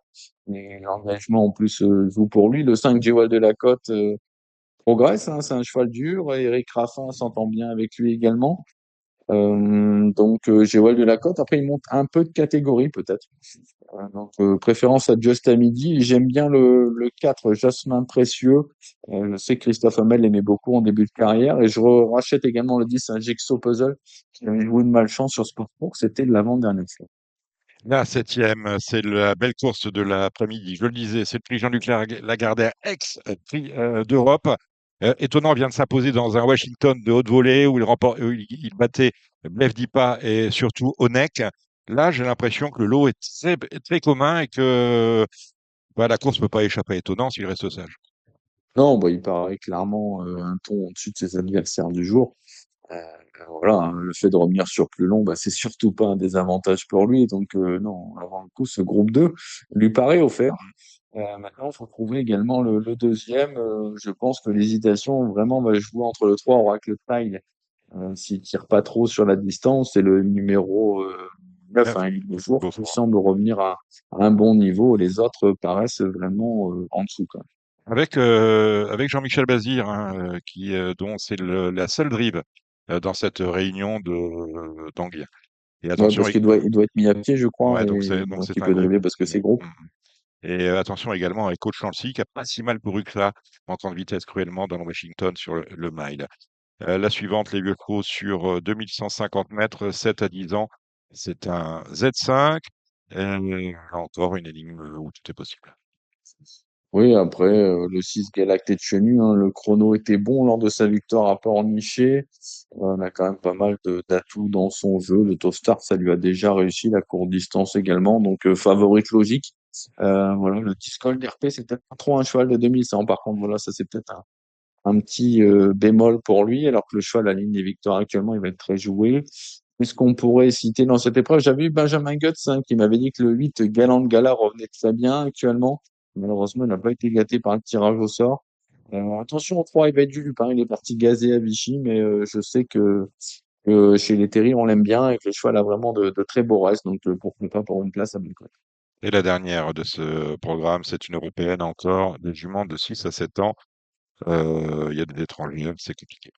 Et l'engagement, en plus, joue pour lui. Le 5 Jewel de la Côte progresse, hein, c'est un cheval dur. Eric Raffin s'entend bien avec lui également. Donc, Jewel de la Côte. Après, il monte un peu de catégorie, peut-être. Donc, préférence à Just à midi. Et j'aime bien le 4, Jasmin Précieux. Je sais que Christophe Hamel l'aimait beaucoup en début de carrière. Et je rachète également le 10, un Jigsaw Puzzle, qui avait joué de malchance sur Sport Book. C'était de l'avant-dernière fois. La septième, c'est la belle course de l'après-midi. Je le disais, c'est le prix Jean-Luc Lagardère, ex-prix d'Europe. Étonnant, vient de s'imposer dans un Washington de haute volée où il battait Blef Dipa et surtout Onek. Là, j'ai l'impression que le lot est très, très commun et que la course ne peut pas échapper à Étonnant s'il reste sage. Non, bah, il paraît clairement un ton au-dessus de ses adversaires du jour. Euh, voilà, hein, le fait de revenir sur plus long, bah, c'est surtout pas un désavantage pour lui. Donc, non, avant le coup, ce groupe 2 lui paraît offert. Maintenant, il faut trouver également le deuxième. Je pense que l'hésitation vraiment va jouer entre le 3 Oracle Tile. S'il tire pas trop sur la distance, c'est le numéro 9, Neuf, hein, il jour qui Beaufort. semble revenir à un bon niveau. Les autres paraissent vraiment en dessous, quand même. Avec Jean-Michel Bazir, hein, dont c'est la seule drive dans cette réunion d'Anguien. Et Ouais, attention, parce il doit être mis à pied, je crois, ouais, et donc donc c'est il un peut groupe. dribbler parce que c'est groupe. Mhm. Et attention également avec Coach Chancy qui a pas si mal couru que ça, en temps de vitesse cruellement dans le Washington sur le mile. La suivante, les vieux chevaux sur 2150 mètres, 7 à 10 ans, c'est un Z5. Encore une énigme où tout est possible. Oui, après, le 6 Galacté de Chenu, hein, le chrono était bon lors de sa victoire à Pornichet. On a quand même pas mal d'atouts dans son jeu. Le Tostart, ça lui a déjà réussi, la courte distance également, donc favorite logique. Voilà, le 10 Gold RP, c'est peut-être pas trop un cheval de 2100. Par contre, voilà, ça c'est peut-être un petit bémol pour lui, alors que le cheval, à la ligne des victoires actuellement, il va être très joué. Qu'est-ce qu'on pourrait citer dans cette épreuve? J'avais eu Benjamin Guts, hein, qui m'avait dit que le 8 Galant de Gala revenait très bien actuellement. Malheureusement, il n'a pas été gâté par le tirage au sort. Attention au 3, il va être du Lupin. Il est parti gazé à Vichy, mais je sais que chez les Terry, on l'aime bien et que le cheval a vraiment de très beaux restes. Donc, pourquoi pas pour une place à Belcourt. Et la dernière de ce programme, c'est une européenne encore, des juments de 6 à 7 ans. Il y a des étrangers, c'est compliqué.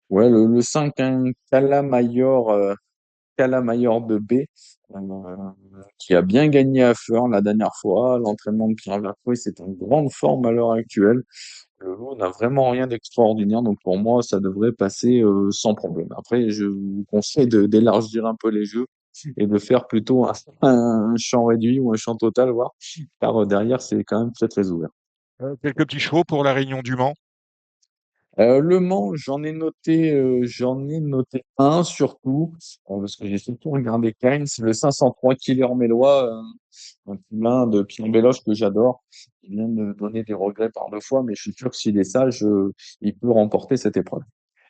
Ouais, le 5, un Calamayor de B, euh, qui a bien gagné à Feur la dernière fois. L'entraînement de Pierre Vercouet, c'est en grande forme à l'heure actuelle. Le lot n'a vraiment rien d'extraordinaire, donc pour moi, ça devrait passer sans problème. Après, je vous conseille d'élargir un peu les jeux et de faire plutôt un champ réduit ou un champ total, voire, car derrière, c'est quand même très très ouvert. Quelques petits chevaux pour la Réunion du Mans. Le Mans, j'en ai noté un surtout, parce que j'ai surtout regardé Kynes, le 503 Killer Mélois, un poulain de Pierre Béloche que j'adore. Il vient de me donner des regrets par 2 fois, mais je suis sûr que s'il est sage, il peut remporter cette épreuve.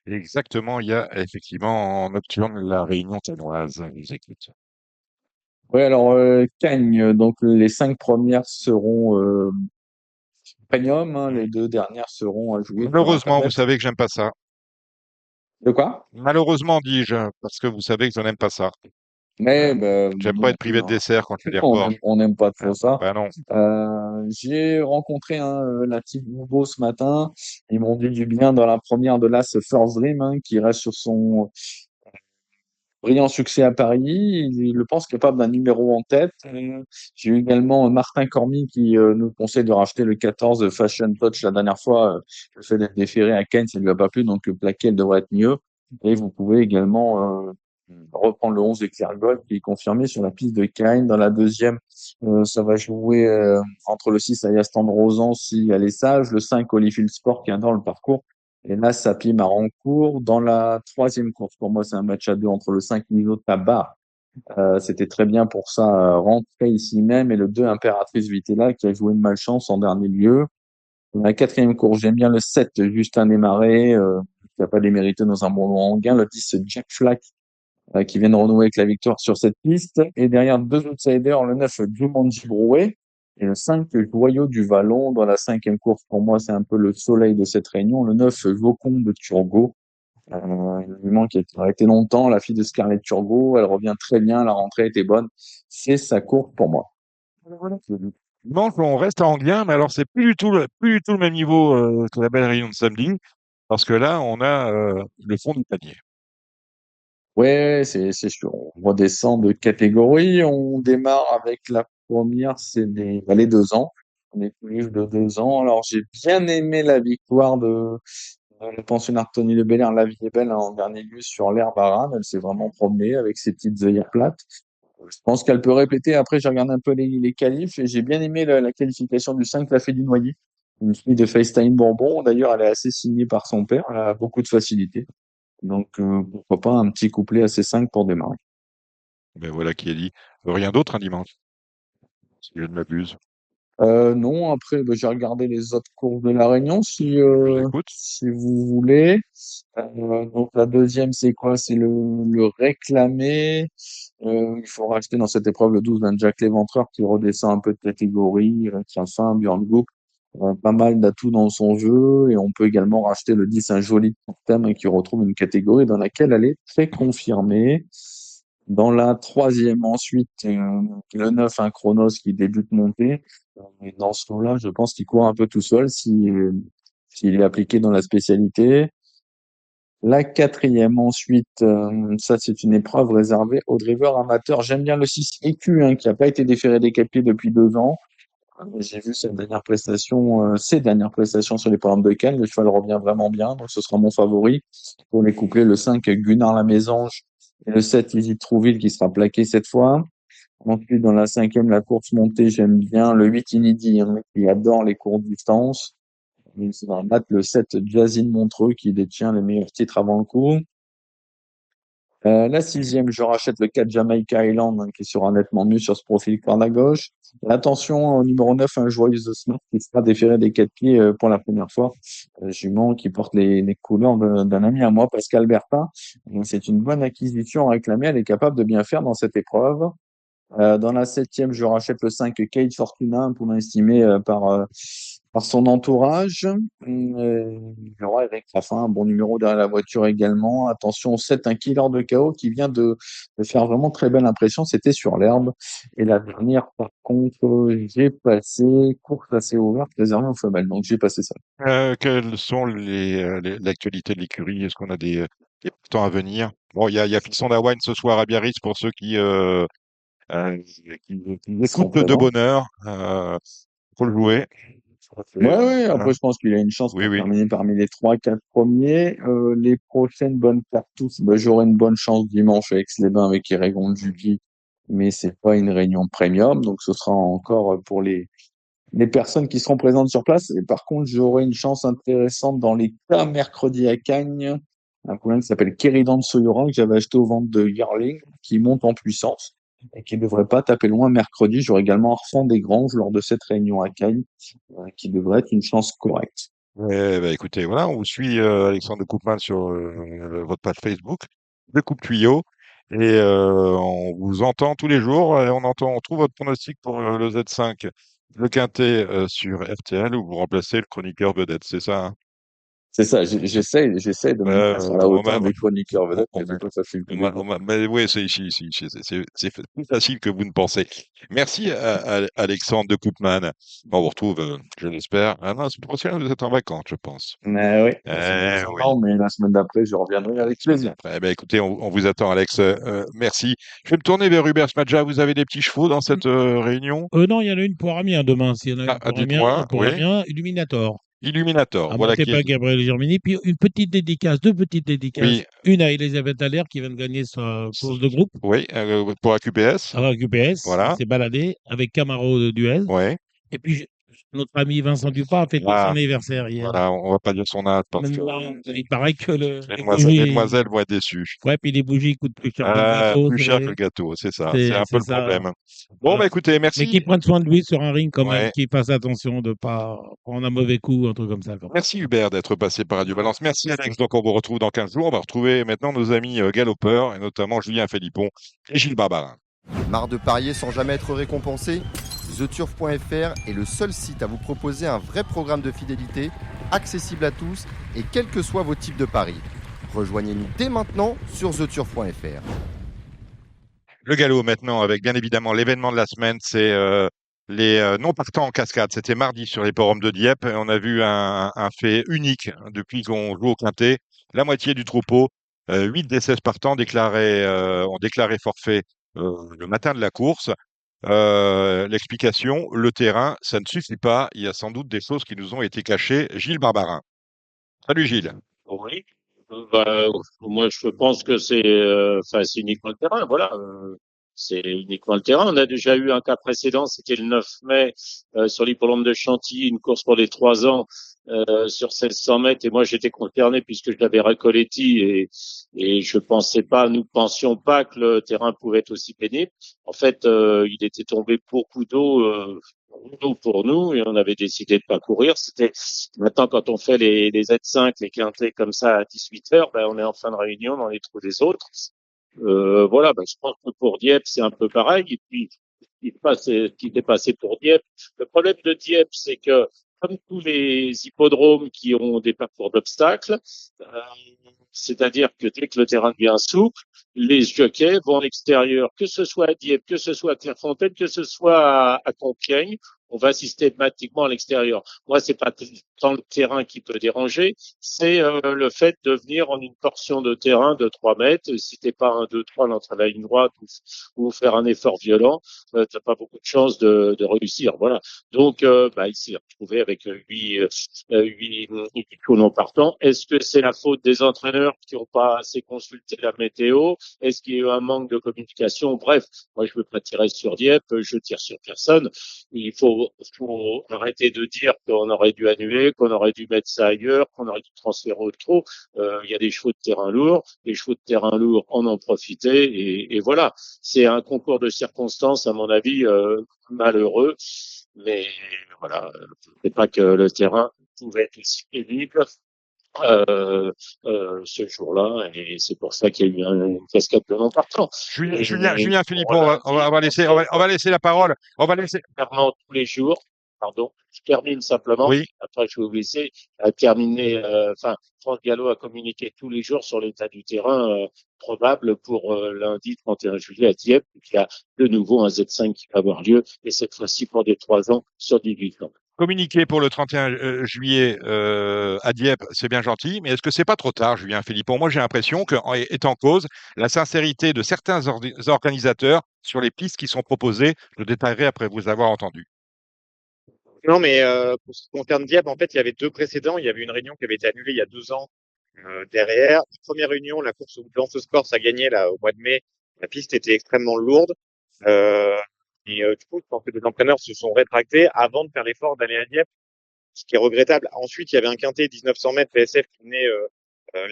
Exactement, il y a effectivement en nocturne la Réunion tanoise. Je vous écoute. Oui, alors Cagnes, donc les 5 premières seront premium, hein, les 2 dernières seront à jouer sur Malheureusement, vous Internet. savez que j'aime pas ça. De quoi? Malheureusement, dis-je, parce que vous savez que je n'aime pas ça. Mais J'aime moi pas non être plus, privé de hein. dessert quand je fais des On reports. n'aime pas trop ça. Ben non. J'ai rencontré la team Nouveau ce matin. Ils m'ont dit du bien dans la première de l'As First Dream, hein, qui reste sur son brillant succès à Paris. Il le pense capable d'un numéro en tête. J'ai eu également Martin Cormy qui nous conseille de racheter le 14 Fashion Touch la dernière fois. Le fait d'être déféré à Cannes, ça ne lui a pas plu, donc le plaqué, elle devrait être mieux. Et vous pouvez également reprendre le 11 Éclair Gold qui est confirmé sur la piste de Cannes. Dans la deuxième, ça va jouer entre le 6 Ayastan Rosan si elle est sage, le 5 Holyfield Sport qui adore le parcours. Et là, Sapi Marancourt. Dans la troisième course, pour moi, c'est un match à deux entre le 5 Nino Tabar. C'était très bien pour ça, rentrer ici même. Et le 2 Impératrice Vitella, qui a joué une malchance en dernier lieu. Dans la quatrième course, j'aime bien le 7 Justin Desmarais, qui n'a pas démérité dans un bon long en gain. Le 10 Jack Flack, qui viennent renouer avec la victoire sur cette piste. Et derrière, deux outsiders, le 9, Jumanji Brouet, et le 5, Joyau du Vallon. Dans la cinquième course, pour moi, c'est un peu le soleil de cette réunion. Le 9, Jocon de Turgot. Une jument qui a arrêté longtemps, la fille de Scarlett Turgot. Elle revient très bien, la rentrée était bonne. C'est sa course pour moi. Voilà. Dimanche, on reste à Anguien, mais alors c'est plus du tout le même niveau que la belle réunion de samedi, parce que là, on a le fond du panier. Ouais, c'est sûr. On redescend de catégorie. On démarre avec la première, c'est les 2 ans. On est plus de 2 ans. Alors, j'ai bien aimé la victoire de le pensionnat Tony Le Belair. La vie est belle, hein, en dernier lieu sur l'herbe à Rannes. Elle s'est vraiment promenée avec ses petites œillères plates. Je pense qu'elle peut répéter. Après, j'ai regardé un peu les qualifs et j'ai bien aimé la qualification du 5, la fée du Noyer. Une fille de FaceTime Bourbon. D'ailleurs, elle est assez signée par son père. Elle a beaucoup de facilité. Donc, pourquoi pas un petit couplet à C5 pour démarrer. Ben voilà qui est dit. Rien d'autre un dimanche, si je ne m'abuse. Non, après, bah, j'ai regardé les autres courses de la Réunion, Je vous écoute. si vous voulez. Donc, la deuxième, c'est quoi? C'est le réclamé. Il faut racheter dans cette épreuve le 12 d'un Jack Léventreur qui redescend un peu de catégorie, qui a faim, Björn Goop. Pas mal d'atouts dans son jeu. Et on peut également racheter le 10, un joli thème qui retrouve une catégorie dans laquelle elle est très confirmée. Dans la troisième, ensuite, le 9, un Chronos qui débute montée. Et dans ce lot-là, je pense qu'il court un peu tout seul s'il est appliqué dans la spécialité. La quatrième, ensuite, ça c'est une épreuve réservée aux drivers amateurs. J'aime bien le 6 EQ, hein, qui n'a pas été déféré des capiers depuis 2 ans. J'ai vu ces dernières prestations sur les programmes de Cannes. Le cheval revient vraiment bien, donc ce sera mon favori. Pour les couplets, le 5, Gunnar la Mésange, et le 7, Easy Trouville, qui sera plaqué cette fois. Ensuite, dans la cinquième, la course montée, j'aime bien le 8, Inidi, hein, qui adore les courtes distances. Il va battre le 7, Jazine Montreux, qui détient les meilleurs titres avant le coup. La sixième, je rachète le 4 Jamaica Island, hein, qui sera nettement mieux sur ce profil corde à gauche. Attention au numéro 9, un Joyeuse Smart, qui sera déféré des 4 pieds pour la première fois. Jument qui porte les couleurs d'un ami à moi, Pascal Bertin. Donc, c'est une bonne acquisition réclamée. Elle est capable de bien faire dans cette épreuve. Dans la septième, je rachète le 5 Cade Fortuna pour l'inestimer par son entourage. Il y aura Eric Raffin, un bon numéro derrière la voiture également. Attention au 7, un Killer de KO qui vient de faire vraiment très belle impression. C'était sur l'herbe. Et la dernière, par contre, j'ai passé course assez ouverte, réservée aux femelles. Donc j'ai passé ça. Quelles sont l'actualité de l'écurie? Est-ce qu'on a des temps à venir? Bon, il y a Fisson d'Awagne ce soir à Biarritz pour ceux euh, qui Ils seront écoutent de présents. bonne heure. Faut le jouer. Ouais, ouais, Voilà. après, je pense qu'il a une chance Oui, pour oui. terminer parmi les 3, 4 premiers. Les prochaines bonnes cartouches, bah, j'aurai une bonne chance dimanche avec Aix-les-Bains, avec Eregon Judy, mais c'est pas une réunion premium, donc ce sera encore pour les personnes qui seront présentes sur place. Et par contre, j'aurai une chance intéressante dans les cas mercredi à Cagnes, un poulain qui s'appelle Keridan Soyora, que j'avais acheté aux ventes de Yearling, qui monte en puissance et qui ne devrait pas taper loin mercredi. J'aurai également Arfan des Granges lors de cette réunion à Cagnes, qui devrait être une chance correcte. Ouais, bah, écoutez, voilà, on vous suit Alexandre de Coupman sur votre page Facebook, de Coupe Tuyau, et on vous entend tous les jours. Et on trouve votre pronostic pour le Z5, le Quintet sur RTL, où vous remplacez le chroniqueur vedette, c'est ça, hein? C'est ça, j'essaie de me mettre à la On hauteur m'a, des chroniqueurs vedettes, on, mais des fois, ça file tous les jours. mais oui, c'est plus facile que vous ne pensez. Merci Alexandre de Koopman. Bon, on vous retrouve, je l'espère. Ah non, la semaine prochaine, vous êtes en vacances, je pense. Mais oui, la semaine Eh prochaine, oui. non, mais la semaine d'après, je reviendrai avec plaisir. Eh ben, écoutez, on vous attend, Alex. Merci. Je vais me tourner vers Hubert Smadja. Vous avez des petits chevaux dans cette réunion? Non, il y en a une pour Amiens demain. S'il y en a une Dites-moi. pour Oui. Amiens, Illuminator. Illuminator. Voilà Monté qui est par dit. Gabriel Germini. Puis une petite dédicace, deux petites dédicaces. Oui. Une à Elisabeth Allaire qui vient de gagner sa course de groupe Oui. Pour la QPS. à la QPS. Voilà. S'est baladé avec Camaro de Duel. Ouais. Et puis Notre ami Vincent Dupont a fêté son Ah, anniversaire hier. voilà, on va pas dire son âge parce que Maintenant, il paraît que les les les bougies, demoiselles vont être déçues. ouais, puis les bougies coûtent plus cher que le gâteau. Plus cher que le gâteau, c'est ça. C'est un peu C'est le ça. problème. Bon, bah Voilà. écoutez, Mais qu'il merci. prenne soin de lui sur un ring quand même, Ouais. qu'il fasse attention de pas prendre un mauvais coup, un truc comme ça. Merci Hubert d'être passé par Radio Balance. Merci Alex. Donc on vous retrouve dans 15 jours. On va retrouver maintenant nos amis galopeurs et notamment Julien Philippon et Gilles Barbarin. Marre de parier sans jamais être récompensé? TheTurf.fr est le seul site à vous proposer un vrai programme de fidélité, accessible à tous et quels que soient vos types de paris. Rejoignez-nous dès maintenant sur TheTurf.fr. Le galop maintenant avec bien évidemment l'événement de la semaine, c'est les non-partants en cascade. C'était mardi sur les forums de Dieppe et on a vu un fait unique depuis qu'on joue au quintet. La moitié du troupeau, 8 des 16 partants ont déclaré forfait le matin de la course. L'explication, le terrain, ça ne suffit pas. Il y a sans doute des choses qui nous ont été cachées. Gilles Barbarin. Salut Gilles. Oui. Bah, moi, je pense que c'est uniquement le terrain. Voilà. C'est uniquement le terrain. On a déjà eu un cas précédent, c'était le 9 mai sur l'hippodrome de Chantilly, une course pour les 3 ans sur 1600 mètres. Et moi, j'étais concerné puisque je l'avais Recoletti et nous pensions pas que le terrain pouvait être aussi pénible. En fait, il était tombé beaucoup d'eau pour nous et on avait décidé de pas courir. Maintenant quand on fait les Z5, les quintets comme ça à 18 heures, ben on est en fin de réunion dans les trous des autres. Voilà, ben je pense que pour Dieppe c'est un peu pareil. Et puis ce qui est passé pour Dieppe. Le problème de Dieppe, c'est que comme tous les hippodromes qui ont des parcours d'obstacles, euh, c'est-à-dire que dès que le terrain devient souple, les jockeys vont à l'extérieur, que ce soit à Dieppe, que ce soit à Clairefontaine, que ce soit à Compiègne, on va systématiquement à l'extérieur. Moi, c'est pas tant le terrain qui peut déranger, c'est le fait de venir en une portion de terrain de 3 mètres. Si t'es pas un 2-3 dans la ligne droite ou faire un effort violent, t'as pas beaucoup de chances de réussir. Voilà. Donc, il s'est retrouvé avec 8 non partants. Est-ce que c'est la faute des entraîneurs qui n'ont pas assez consulté la météo? Est-ce qu'il y a eu un manque de communication? Bref, moi, je veux pas tirer sur Dieppe, je tire sur personne. Il faut arrêter de dire qu'on aurait dû annuler, qu'on aurait dû mettre ça ailleurs, qu'on aurait dû transférer au trot. Il y a des chevaux de terrain lourds, les chevaux de terrain lourds en ont profité et voilà. C'est un concours de circonstances, à mon avis, malheureux. Mais voilà, c'est pas que le terrain pouvait être aussi pénible ce jour-là, et c'est pour ça qu'il y a eu une cascade de non partants. Julien Philippon, on va laisser la parole. On va laisser. Clairement tous les jours. Pardon, je termine simplement. Oui. Après, je vais vous laisser terminer. France Gallo a communiqué tous les jours sur l'état du terrain probable pour lundi 31 juillet à Dieppe. Il y a de nouveau un Z5 qui va avoir lieu, et cette fois-ci pour des 3 ans sur 18 ans. Communiqué pour le 31 juillet à Dieppe, c'est bien gentil, mais est-ce que c'est pas trop tard, Julien Philippon? Moi, j'ai l'impression qu'est en cause la sincérité de certains organisateurs sur les pistes qui sont proposées. Je détaillerai après vous avoir entendu. Non, mais pour ce qui concerne Dieppe, en fait, il y avait 2 précédents. Il y avait une réunion qui avait été annulée il y a 2 ans derrière. La première réunion, la course où Lance Sports a gagné là au mois de mai, la piste était extrêmement lourde. Du coup, je pense que les entraîneurs se sont rétractés avant de faire l'effort d'aller à Dieppe, ce qui est regrettable. Ensuite, il y avait un quintet 1900 mètres PSF qui venait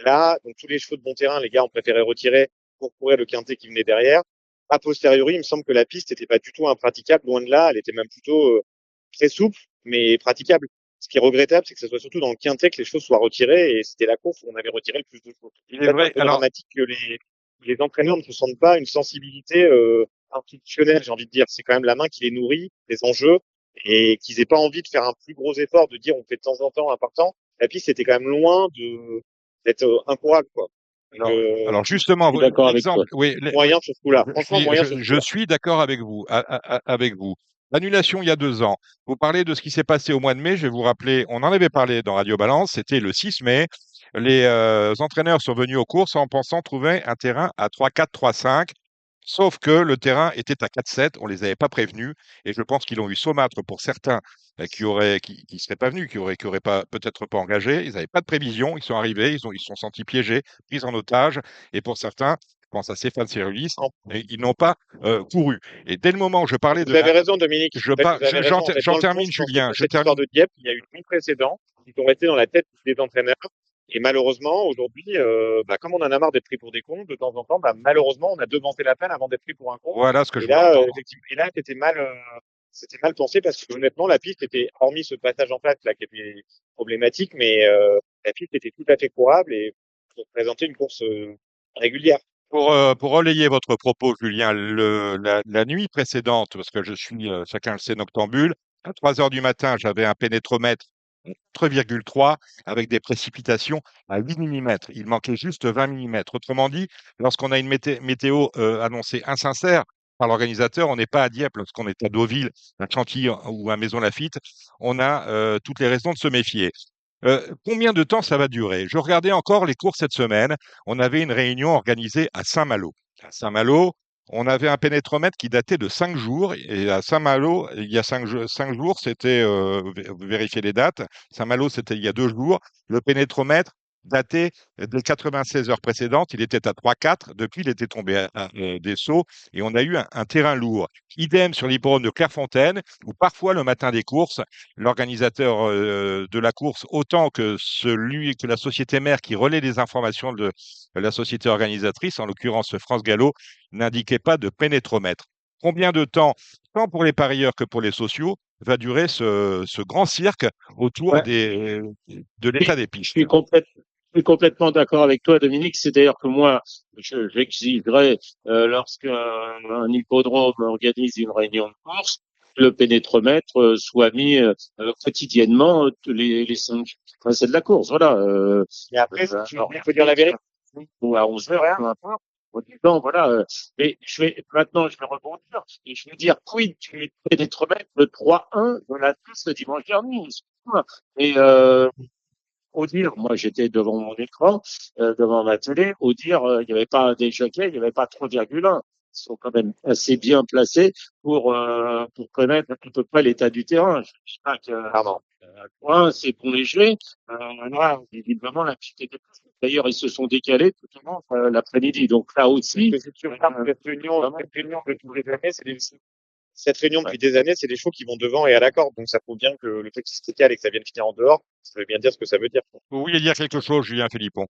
là. Donc, tous les chevaux de bon terrain, les gars ont préféré retirer pour courir le quintet qui venait derrière. A posteriori, il me semble que la piste n'était pas du tout impraticable. Loin de là, elle était même plutôt très souple, mais praticable. Ce qui est regrettable, c'est que ce soit surtout dans le quintet que les chevaux soient retirés, et c'était la course où on avait retiré le plus de chevaux. Il est vrai. C'est un peu dramatique que les entraîneurs ne se sentent pas une sensibilité institutionnelle, j'ai envie de dire. C'est quand même la main qui les nourrit, les enjeux, et qu'ils aient pas envie de faire un plus gros effort, de dire on fait de temps en temps un partant. La piste était quand même loin d'être incourable, quoi. Alors justement, d'accord avec l'exemple, oui, moyen sur ce coup-là. Franchement, moyen sur ce je coup-là. suis d'accord avec vous. Avec vous. L'annulation il y a 2 ans. Vous parlez de ce qui s'est passé au mois de mai. Je vais vous rappeler, on en avait parlé dans Radio Balance. C'était le 6 mai. Les entraîneurs sont venus aux courses en pensant trouver un terrain à 3-4, 3-5. Sauf que le terrain était à 4-7, on les avait pas prévenus, et je pense qu'ils l'ont eu saumâtre pour certains qui seraient pas venus, qui auraient pas peut-être pas engagé. Ils n'avaient pas de prévision, ils sont arrivés, ils se sont sentis piégés, pris en otage, et pour certains, pense à Stéphane Cirulis, En- et ils n'ont pas couru. Et dès le moment où je parlais Vous avez raison, Dominique. je En fait, par- vous avez raison. En fait, j'en dans le fond, termine, je pense que Julien, dans je cette histoire termine. de Dieppe, il y a eu 8 précédents qui sont restés dans la tête des entraîneurs. Et malheureusement, aujourd'hui, comme on en a marre d'être pris pour des cons, de temps en temps, malheureusement, on a devancé la peine avant d'être pris pour un con. Voilà ce que Et je voulais là, entendre. effectivement, c'était mal pensé parce que honnêtement, la piste était, hormis ce passage en place là qui était problématique, mais la piste était tout à fait courable et pour présenter une course régulière. Pour relayer votre propos, Julien, la nuit précédente, parce que je suis, chacun le sait, noctambule, à 3 heures du matin, j'avais un pénétromètre 4,3 avec des précipitations à 8 millimètres. Il manquait juste 20 millimètres. Autrement dit, lorsqu'on a une météo annoncée insincère par l'organisateur, on n'est pas à Dieppe. Lorsqu'on est à Deauville, à Chantilly ou à Maison-Lafitte, on a toutes les raisons de se méfier. Combien de temps ça va durer? Je regardais encore les cours cette semaine. On avait une réunion organisée à Saint-Malo. À Saint-Malo, on avait un pénétromètre qui datait de 5 jours. Et à Saint-Malo, il y a 5 jours, c'était, vous vérifiez les dates, Saint-Malo, c'était il y a 2 jours. Le pénétromètre datait des 96 heures précédentes. Il était à 3,4. Depuis, il était tombé à des sauts et on a eu un terrain lourd. Idem sur l'hippodrome de Clairefontaine, où parfois, le matin des courses, l'organisateur de la course, autant que celui que la société mère qui relaie les informations de la société organisatrice, en l'occurrence France Gallo, n'indiquait pas de pénétromètre. Combien de temps, tant pour les parieurs que pour les sociaux, va durer ce grand cirque autour Ouais. de l'état des Je pistes? suis complètement d'accord avec toi, Dominique. C'est d'ailleurs que moi, j'exigerais, lorsqu'un hippodrome organise une réunion de course, que le pénétromètre soit mis quotidiennement les 5 c'est de la course. Voilà. Et après, il faut dire la vérité. Ou à 11 heures, peu importe. En disant, voilà, mais maintenant, je vais rebondir et je vais dire, quid du pénétromètre le 3-1 de la piste le dimanche dernier. Excuse-moi. Et, au dire, moi j'étais devant mon écran, devant ma télé, au dire, il n'y avait pas des jockeys, il n'y avait pas 3,1. Ils sont quand même assez bien placés pour connaître à peu près l'état du terrain. Je ne dis pas que Pardon. à point, c'est pont léger. Là, visiblement, la piste était plus. D'ailleurs, ils se sont décalés tout au long l'après-midi. Donc là aussi, Parce que si tu regardes cette réunion de tous les années, cette réunion depuis des années, c'est des chevaux qui vont devant et à la corde. Donc ça prouve bien que le fait que c'est décalé et que ça vienne finir en dehors, ça veut bien dire ce que ça veut dire. Vous vouliez dire quelque chose, Julien Philippon?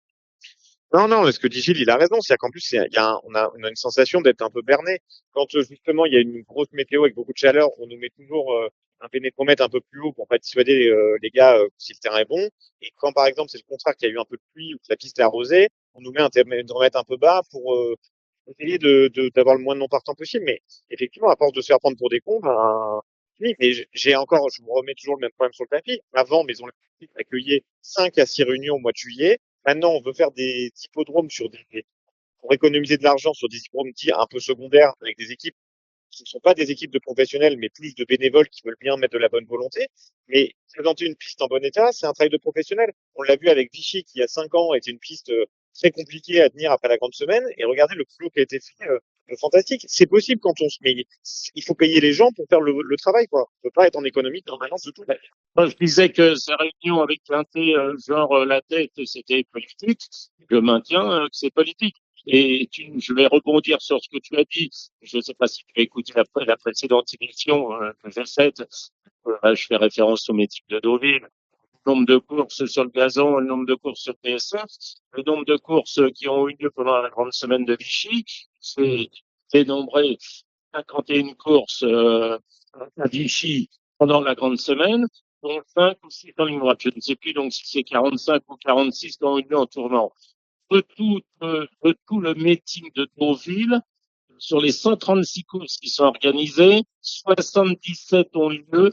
Non, ce que dit Gilles, il a raison. C'est qu'en plus, on a une sensation d'être un peu berné. Quand justement il y a une grosse météo avec beaucoup de chaleur, on nous met toujours un pénétromètre un peu plus haut pour pas dissuader les gars si le terrain est bon. Et quand par exemple c'est le contraire, qu'il y a eu un peu de pluie ou que la piste est arrosée, on nous met un pénétromètre un peu bas pour essayer d'avoir le moins de non partants possible. Mais effectivement, à force de se faire prendre pour des cons, oui, mais je me remets toujours le même problème sur le tapis. Avant, Maison Lafitte accueillait 5 à 6 réunions au mois de juillet. Maintenant, on veut faire des hippodromes pour économiser de l'argent sur des hippodromes un peu secondaires avec des équipes qui ne sont pas des équipes de professionnels, mais plus de bénévoles qui veulent bien mettre de la bonne volonté. Mais présenter une piste en bon état, c'est un travail de professionnel. On l'a vu avec Vichy, qui il y a 5 ans était une piste très compliquée à tenir après la grande semaine. Et regardez le flow qui a été fait, fantastique. C'est possible quand on se met. Il faut payer les gens pour faire le travail, quoi. On peut pas être en économie permanente de tout. moi, je disais que ces réunions avec Quintet, la tête, c'était politique. Je maintiens que c'est politique. Et je vais rebondir sur ce que tu as dit. Je ne sais pas si tu as écouté la précédente émission que j'ai faite. Je fais référence au métier de Deauville. Le nombre de courses sur le gazon, le nombre de courses sur PSF, le nombre de courses qui ont eu lieu pendant la grande semaine de Vichy, c'est dénombré 51 courses à Vichy pendant la grande semaine, dont 5 ou 6 en ligne droite. Je ne sais plus donc si c'est 45 ou 46 qui ont eu lieu en tournant. De tout le meeting de Deauville, sur les 136 courses qui sont organisées, 77 ont eu lieu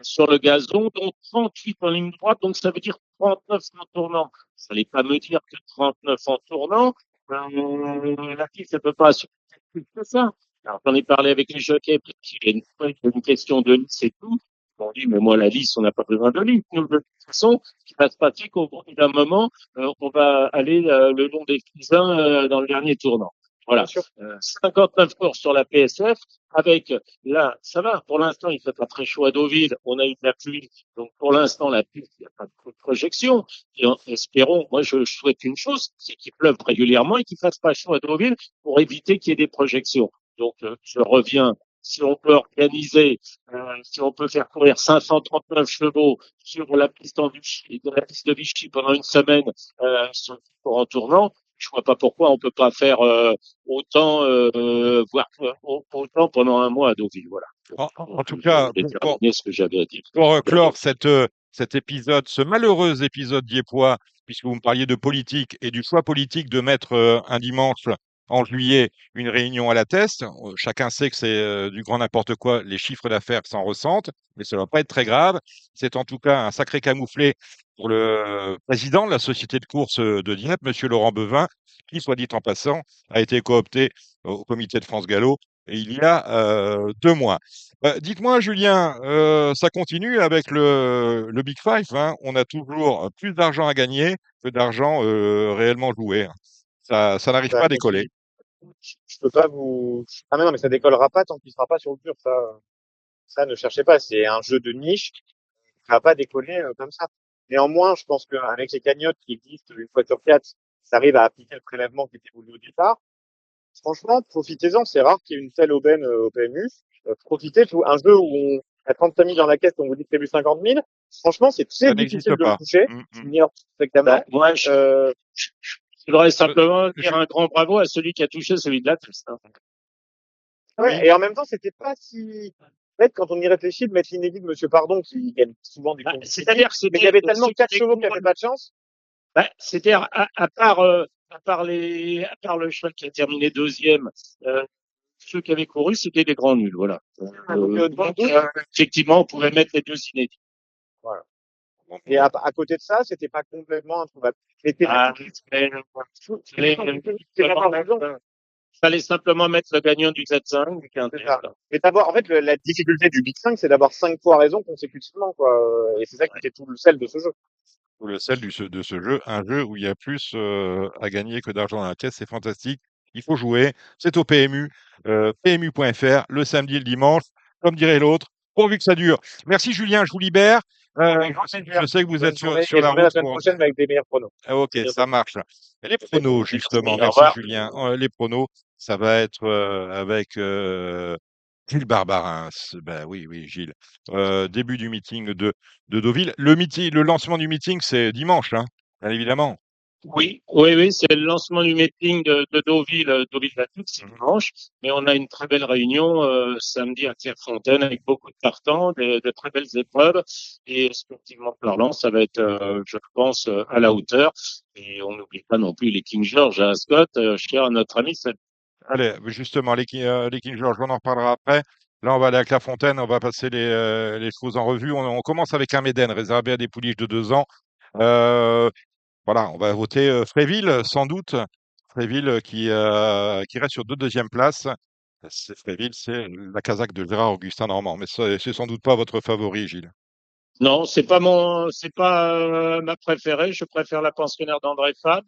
sur le gazon, dont 38 en ligne droite, donc ça veut dire 39 en tournant. Vous n'allez pas me dire que 39 en tournant, la piste ne peut pas assurer plus que ça. Alors, j'en ai parlé avec les jockeys, parce qu'il y a une question de lisse et tout. Ils m'ont dit, mais moi, la lisse, on n'a pas besoin de lisse. Nous, de toute façon, ce qui va se passer qu'au bout d'un moment, on va aller le long des fusains dans le dernier tournant. Voilà. Bien sûr. 59 courses sur la PSF. Avec, là, ça va. Pour l'instant, il fait pas très chaud à Deauville. On a eu de la pluie. Donc, pour l'instant, la pluie, il n'y a pas de projection. Et espérons, moi, je souhaite une chose, c'est qu'il pleuve régulièrement et qu'il fasse pas chaud à Deauville pour éviter qu'il y ait des projections. Donc, je reviens. Si on peut organiser, si on peut faire courir 539 chevaux sur la piste la piste de Vichy pendant une semaine, en tournant, je vois pas pourquoi on peut pas faire autant, voire autant pendant un mois à Deauville. Voilà. En tout cas, J'ai terminé ce que j'avais à dire. pour clore cet épisode, ce malheureux épisode diepois, puisque vous me parliez de politique et du choix politique de mettre un dimanche en juillet une réunion à la Teste. Chacun sait que c'est du grand n'importe quoi, les chiffres d'affaires s'en ressentent, mais ça ne va pas être très grave. C'est en tout cas un sacré camouflet pour le président de la société de course de Dieppe, Monsieur Laurent Bevin, qui, soit dit en passant, a été coopté au comité de France Gallo il y a 2 mois. Dites-moi, Julien, ça continue avec le Big Five, hein. On a toujours plus d'argent à gagner que d'argent réellement joué, hein. Ça n'arrive pas Ça à décoller. continue. Je peux pas vous. Ah mais non, mais ça décollera pas tant qu'il sera pas sur le dur. Ça, ne cherchez pas. C'est un jeu de niche. Ça va pas décoller comme ça. Néanmoins, je pense qu'avec les cagnottes qui existent une fois sur quatre, ça arrive à appliquer le prélèvement qui était voulu au départ. Franchement, profitez-en. C'est rare qu'il y ait une telle aubaine au PMU. Profitez. Un jeu où on a 35 000 dans la caisse, on vous dit prévu 50 000. Franchement, c'est très Ça difficile n'existe de le pas. toucher. Je l'ignore fréquemment. Moi, je voudrais simplement Je- dire un grand bravo à celui qui a touché celui de la Teste, hein. Ouais, et en même temps, c'était pas si bête quand on y réfléchit de mettre l'inédit de Monsieur Pardon qui gagne souvent des courses. C'est-à-dire que Mais il y avait c'était tellement ceux 4 qui chevaux qui n'avaient pas de chance. c'est-à-dire à part le cheval qui a terminé deuxième, ceux qui avaient couru, c'était des grands nuls, voilà. Donc, Effectivement, on pouvait mettre les deux inédits. voilà. Et à côté de ça, c'était pas complètement introuvable. C'était Fallait simplement mettre le gagnant du Z5, du Quintet. c'est ça. Mais d'abord, en fait, la difficulté du Big 5, c'est d'avoir 5 fois raison consécutivement, quoi. Et c'est ça qui était tout le sel de ce jeu. Le sel de ce jeu, un jeu où il y a plus à gagner que d'argent dans la caisse, c'est fantastique. Il faut jouer, c'est au PMU, PMU.fr, le samedi et le dimanche, comme dirait l'autre, pourvu que ça dure. Merci Julien, je vous libère. Je sais que vous êtes sur la la route semaine pour... prochaine avec des meilleurs pronos. Ah, ok, ça marche. Et les pronos, justement, Au merci revoir. Julien. Les pronos, ça va être avec Gilles Barbarin. Ben oui, oui, Gilles. Début du meeting de Deauville. Le lancement du meeting, c'est dimanche, hein, bien évidemment. Oui, oui, oui, c'est le lancement du meeting de Deauville, Deauville-Latux, c'est dimanche, mais on a une très belle réunion samedi à Clairefontaine avec beaucoup de partants, de très belles épreuves, et sportivement parlant, ça va être, je pense, à la hauteur. Et on n'oublie pas non plus les King George à Ascot, cher à notre ami. Allez, justement, les King George, on en reparlera après. Là, on va aller à Clairefontaine, on va passer les choses en revue. On commence avec un Méden réservé à des pouliches de 2 ans. Voilà, on va voter Fréville, sans doute. Fréville qui reste sur 2 deuxièmes places. Fréville, c'est la casaque de Gérard Augustin Normand. Mais c'est sans doute pas votre favori, Gilles. Non, c'est pas ma préférée. Je préfère la pensionnaire d'André Fab,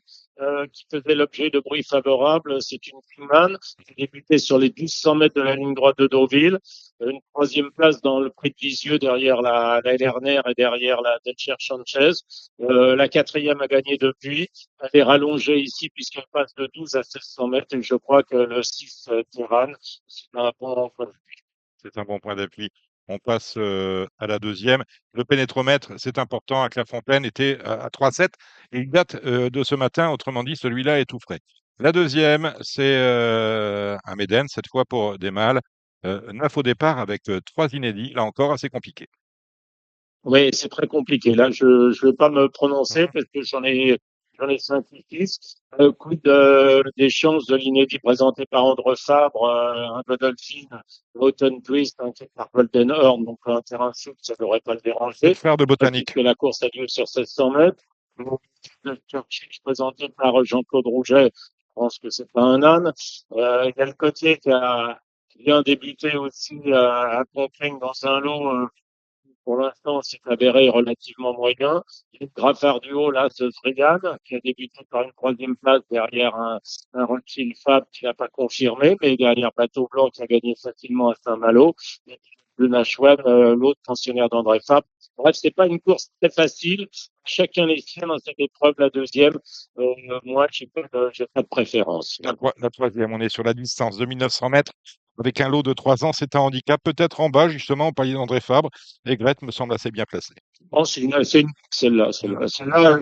qui faisait l'objet de bruits favorables. C'est une Kingman qui débutait sur les 1200 mètres de la ligne droite de Deauville. Une troisième place dans le prix de Lisieux derrière la Lerner et derrière la Delcher Sanchez. La quatrième a gagné depuis. Elle est rallongée ici puisqu'elle passe de 12 à 1600 mètres et je crois que le 6 Tyrann, c'est un bon point de vue. C'est un bon point d'appui. On passe à la deuxième. Le pénétromètre, c'est important, à Clairefontaine, était à 3,7 et il date de ce matin. Autrement dit, celui-là est tout frais. La deuxième, c'est un Méden, cette fois pour des mâles. 9 au départ avec 3 inédits. Là encore, assez compliqué. Oui, c'est très compliqué. Là, je vais pas me prononcer parce que j'en ai 5 ou 6. Des chances de l'inédit présenté par André Fabre, un Godolphin, Autumn Twist, un qui est par Golden Horn, donc un terrain souple, ça devrait pas le C'est le déranger. frère de Botanique. Puisque la course a lieu sur 1600 mètres. Le Churchill présenté par Jean-Claude Rouget, je pense que c'est pas un âne. Il y a le Côtier qui vient débuter aussi à Compiègne dans un lot, pour l'instant, c'est avéré relativement moyen. Il y a Graffard du haut, là, ce Sregan, qui a débuté par une troisième place derrière un Rothschild Fab qui n'a pas confirmé, mais derrière Bateau Blanc qui a gagné facilement à Saint-Malo. Et puis le Nashwan, l'autre pensionnaire d'André Fab. Bref, c'est pas une course très facile. Chacun les siens dans cette épreuve, la deuxième. Moi, j'ai pas de préférence. La troisième, on est sur la distance de 1900 mètres avec un lot de 3 ans. C'est un handicap, peut-être en bas, justement, au palier d'André Fabre. Et Grette me semble assez bien placée. Bon, celle-là. Celle-là,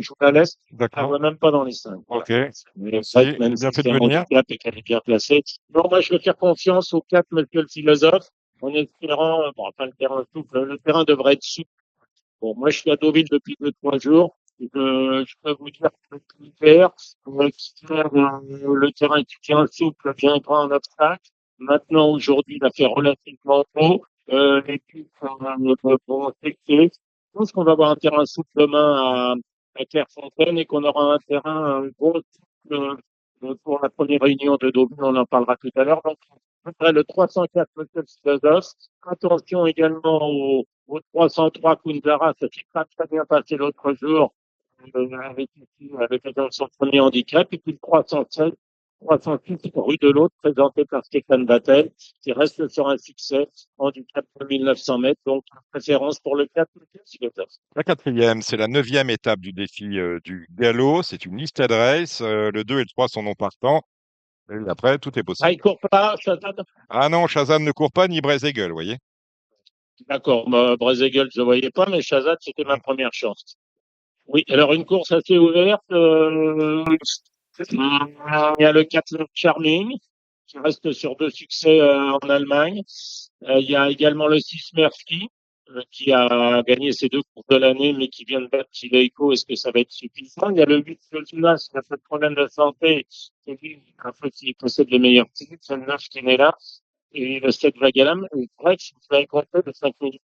je vous la laisse. Je la D'accord. vois même pas dans les 5. Ok. Mais Merci. Grette, même Bien si fait de c'est un venir. handicap et qu'elle est bien placée. Non, moi, je vais faire confiance aux 4, monsieur le philosophe, en espérant, bon, enfin, le terrain souple, le terrain devrait être souple. Bon, moi, je suis à Deauville depuis 2, 3 jours. Je peux vous dire que le terrain qui tient souple vient pas en obstacle. Maintenant, aujourd'hui, il a fait relativement beau. Les pistes vont sécher. Je pense qu'on va avoir un terrain souple demain à Clairefontaine et qu'on aura un terrain gros souple pour la première réunion de Deauville. On en parlera tout à l'heure. Donc, après le 304, Monsieur le philosophe. Attention également au 303 Kunzara, ça s'est pas très bien passé l'autre jour avec son premier handicap. Et puis le 306 rue de l'Autre, présenté par Stéphane Battel, qui reste sur un succès, handicap de 1900 mètres, donc préférence pour le 4. La quatrième, c'est la 9e étape du défi du galop. C'est une listed race. Le 2 et le 3 sont non partants. Et après, tout est Ah, possible. il court pas, Shazad? Ah non, Shazam ne court pas, ni Brézégel, vous voyez. D'accord, Brézégel, je ne voyais pas, mais Shazad, c'était ma première chance. Oui, alors une course assez ouverte. Il y a le 4 Love Charming, qui reste sur 2 succès en Allemagne. Il y a également le 6 Mersky, qui a gagné ses 2 courses de l'année, mais qui vient de battre Chileiko. Est-ce que ça va être suffisant? Il y a le 8 Jonas, qui a pas de problème de santé, et lui, un peu qui possède les meilleurs titres. C'est le 9 qui est là. Et le 7 Vagalam. Et bref, vous avez compté de 5 minutes,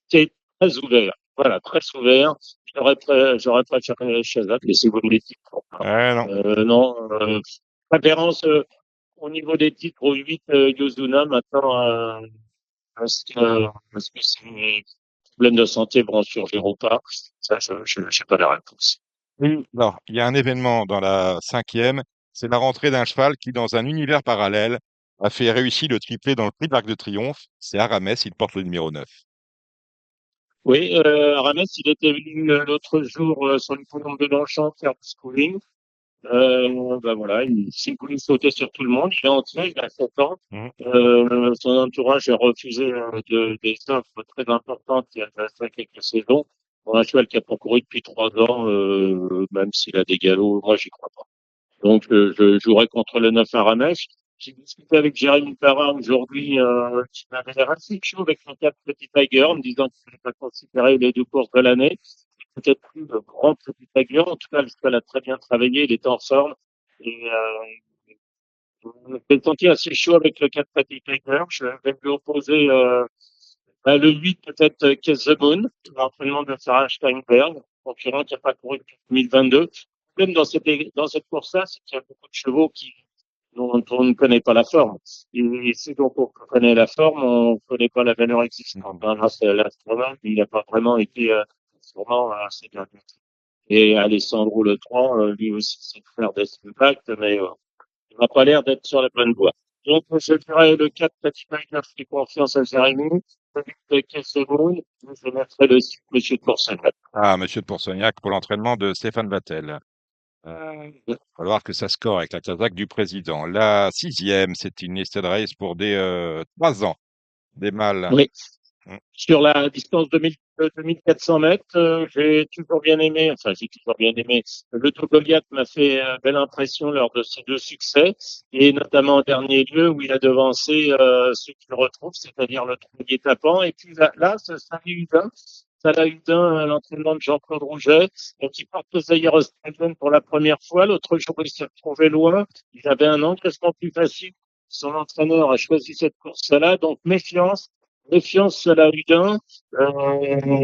c'est très ouvert. Voilà, très ouvert. J'aurais préféré Shazad, mais si vous voulez les titres. Non. Non, préférence au niveau des titres au 8 Yozuna. Maintenant, est-ce que c'est problème de santé vont surgir ou pas? Ça, je n'ai pas la réponse. Alors, il y a un événement dans la 5e. C'est la rentrée d'un cheval qui, dans un univers parallèle, a fait réussir le triplé dans le prix de l'Arc de Triomphe. C'est Aramès, il porte le numéro 9. Oui, Rames, il était venu l'autre jour sur le podium de Longchamp faire du schooling. Ben voilà, il s'est voulu sauter sur tout le monde. Il est entré, il a 7 ans. Mhm. Son entourage a refusé des offres très importantes il y a de ça quelques saisons. Pour un cheval qui a pas couru depuis 3 ans, même s'il a des galops, moi j'y crois pas. Donc je jouerai contre le 9 à Ramèche. J'ai discuté avec Jérémy Parra aujourd'hui, qui m'avait l'air assez chaud avec son 4 Petit Tiger, en me disant qu'il ne fallait pas considérer les 2 courses de l'année. Peut-être plus le grand Petit Tiger. En tout cas, le cheval a très bien travaillé, il est en forme. Et je vais senti assez chaud avec le 4 Petit Tiger. Je vais lui opposer le 8 peut-être Kiss the Moon, l'entraînement de Sarah Steinberg, concurrent qui n'a pas couru depuis 2022. Le problème dans cette course-là, c'est qu'il y a beaucoup de chevaux dont on ne connaît pas la forme. Et si donc on connaît la forme, on ne connaît pas la valeur existante. Là, c'est l'astronome, il n'a pas vraiment été sûrement assez bien. Et Alessandro Le 3, lui aussi, c'est faire des impacts, mais il n'a pas l'air d'être sur la bonne voie. Donc, je dirais le 4 Petit Tiger, je fais confiance à Jérémy. Le 8 Kiss the Moon, je mettrai le 6 Monsieur de Coursenac. Ah, monsieur de Pourceaugnac pour l'entraînement de Stéphane Vattel. Il va falloir que ça score avec la casaque du président. La 6e, c'est une listed race pour des 3 ans, des mâles. Oui. Mm. Sur la distance de 2400 mètres, j'ai toujours bien aimé, le Tour Goliath m'a fait belle impression lors de ses 2 succès, et notamment en dernier lieu où il a devancé ceux qu'il retrouve, c'est-à-dire le Tronguier Tapant. Et puis là Salah Hudin, l'entraînement de Jean-Claude Rouget, qui porte le Zaïre australien pour la première fois. L'autre jour, il s'est retrouvé loin. Il avait un engagement plus facile. Son entraîneur a choisi cette course-là, donc méfiance Salah Hudin.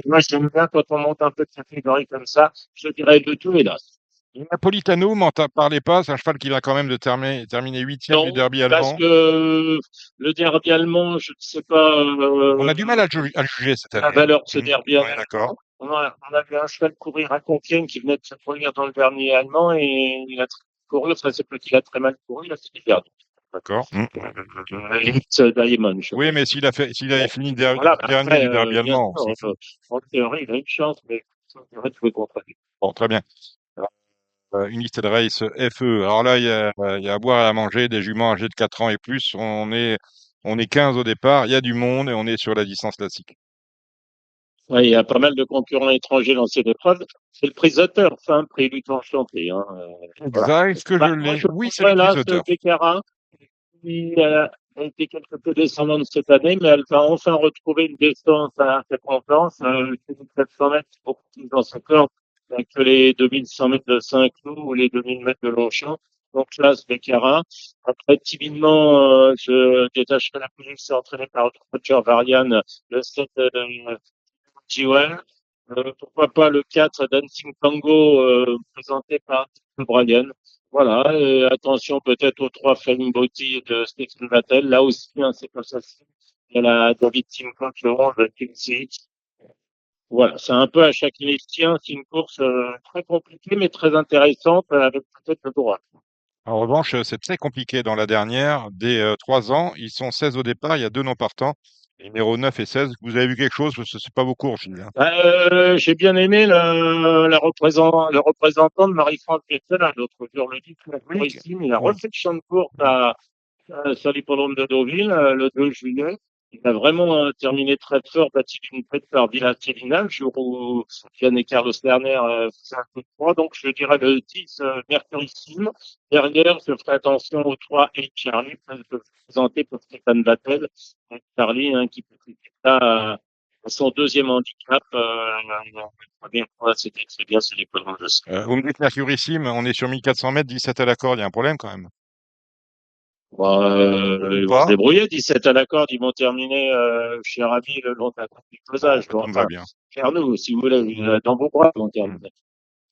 Moi, j'aime bien quand on monte un peu de catégorie comme ça. Je dirais le tout, hélas. Et Napolitano, m'en parlez pas, c'est un cheval qui va quand même de terminer 8e du Non, derby parce allemand. que le derby allemand, je ne sais pas On a du mal à le juger cette la année. valeur de ce derby Ouais, d'accord. allemand. On a vu un cheval courir à Compiègne qui venait de se produire dans le dernier allemand et il a couru, enfin c'est pas qu'il a très mal couru, il a fini dernier. D'accord. Elite Diamond, je Oui, crois. mais s'il avait Bon, fini voilà, mais dernier après, du derby bien allemand, on s'en sûr, fout. en théorie, il a une chance, mais ça devrait jouer contre lui. Bon, très bien. Unlisted Race FE. Alors là, il y a à boire et à manger, des juments âgés de 4 ans et plus. On est 15 au départ, il y a du monde et on est sur la distance classique. Ouais, il y a pas mal de concurrents étrangers dans cette épreuve. C'est le prix Zutter, enfin, prix Luton Chanté. Voilà. Est-ce que je Moi, l'ai? je Oui, c'est le prendrais prix là ce auteur. Bécara qui a été quelque peu descendante cette année, mais elle va enfin retrouver une descente à circonférence. 700 mètres, c'est beaucoup plus dans son corps que les 2100 mètres de Saint-Cloud ou les 2000 mètres de Longchamp. Donc là, ce Bécara. Après, timidement, je détacherai la police entraînée par Roger Varian, le 7 Jewel. Pourquoi pas le 4 Dancing Tango présenté par Brian. Voilà, attention peut-être aux 3 Flying Booty de Stephen Vattel. Là aussi, hein, c'est pas facile. Il y a la David Simcock, le 11 de Kelsey. Voilà, c'est un peu à chaque Tien, c'est une course très compliquée mais très intéressante avec peut-être le droit. En revanche, c'est très compliqué dans la dernière. Des 3 ans, ils sont 16 au départ, il y a 2 non partants, les numéros 9 et 16. Vous avez vu quelque chose? Parce que c'est pas vos courses, Gilles, hein. J'ai bien aimé le représentant de Marie-France qui était là l'autre jour, le dit Oui, ici, mais il a oui. refait le champ de course sur l'hippodrome de Deauville le 2 juillet. Il a vraiment terminé très fort, battu d'une tête par Villa Celina, le jour où Yann et Carlos Lerner faisaient un coup de poing. Donc, je dirais le 10, Mercurissime. Derrière, je ferai attention aux 3 et Charlie, présenté par Stéphane Vattel. Charlie, hein, qui peut ça son deuxième handicap. La première fois, c'était très bien, c'est l'hippodrome de Sceaux. Vous me dites Mercurissime, on est sur 1400 mètres, 17 à la corde, il y a un problème quand même. Bon, Ou ils vont se pas? débrouiller. 17 à la corde, ils vont terminer chez Ravi le long de la course du Bon, pesage. ça me va Enfin, bien. faire nous, si vous voulez, dans vos bras, ils vont Hmm. terminer.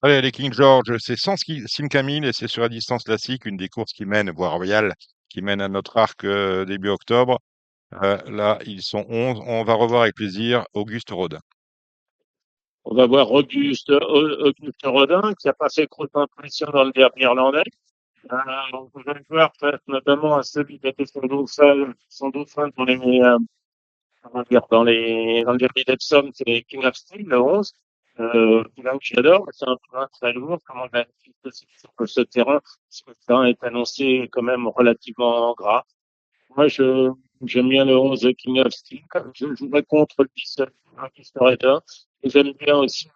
Allez, les King George, c'est sans Sim Camille et c'est sur la distance classique, une des courses qui mène, voire royale, qui mène à notre arc début octobre. Là, ils sont 11. On va revoir avec plaisir Auguste Rodin. On va voir Auguste Rodin, qui a pas fait trop d'impression dans le derby irlandais. On va le voir face notamment à celui qui a été son dauphin dans comment dire, dans le derby d'Epsom, c'est King of Steel, le 11. Poulain que j'adore, c'est un poulain très lourd, comment on a aussi sur ce terrain, parce que le terrain est annoncé quand même relativement gras. Moi, j'aime bien le 11 King of Steel. Je jouerai contre le 10 Auguste Redder. Et j'aime bien aussi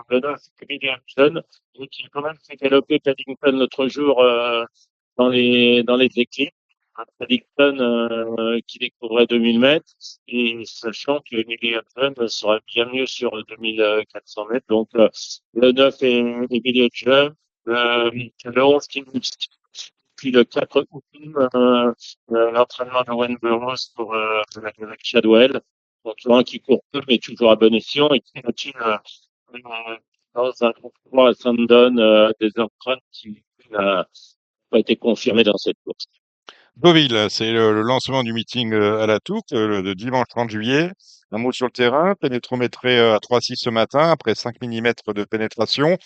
le 9 Comedian John, et qui a quand même fait galoper Paddington l'autre jour dans les équipes. Un Paddington qui découvrait 2000 mètres, et sachant que Emily Hudson serait bien mieux sur 2400 mètres. Donc, le 9 est Emily Hudson, le 11 King of Steel, puis le 4 août, l'entraînement de Wayne Burroughs pour avec Chadwell. Donc, un qui court peu, mais toujours à bon escient, et qui continue dans un groupe 3 à Sandon, des empreintes qui n'a pas été confirmées dans cette course. Deauville, c'est le lancement du meeting à la Touque, le dimanche 30 juillet. Un mot sur le terrain, pénétrométré à 3,6 ce matin, après 5 mm de pénétration.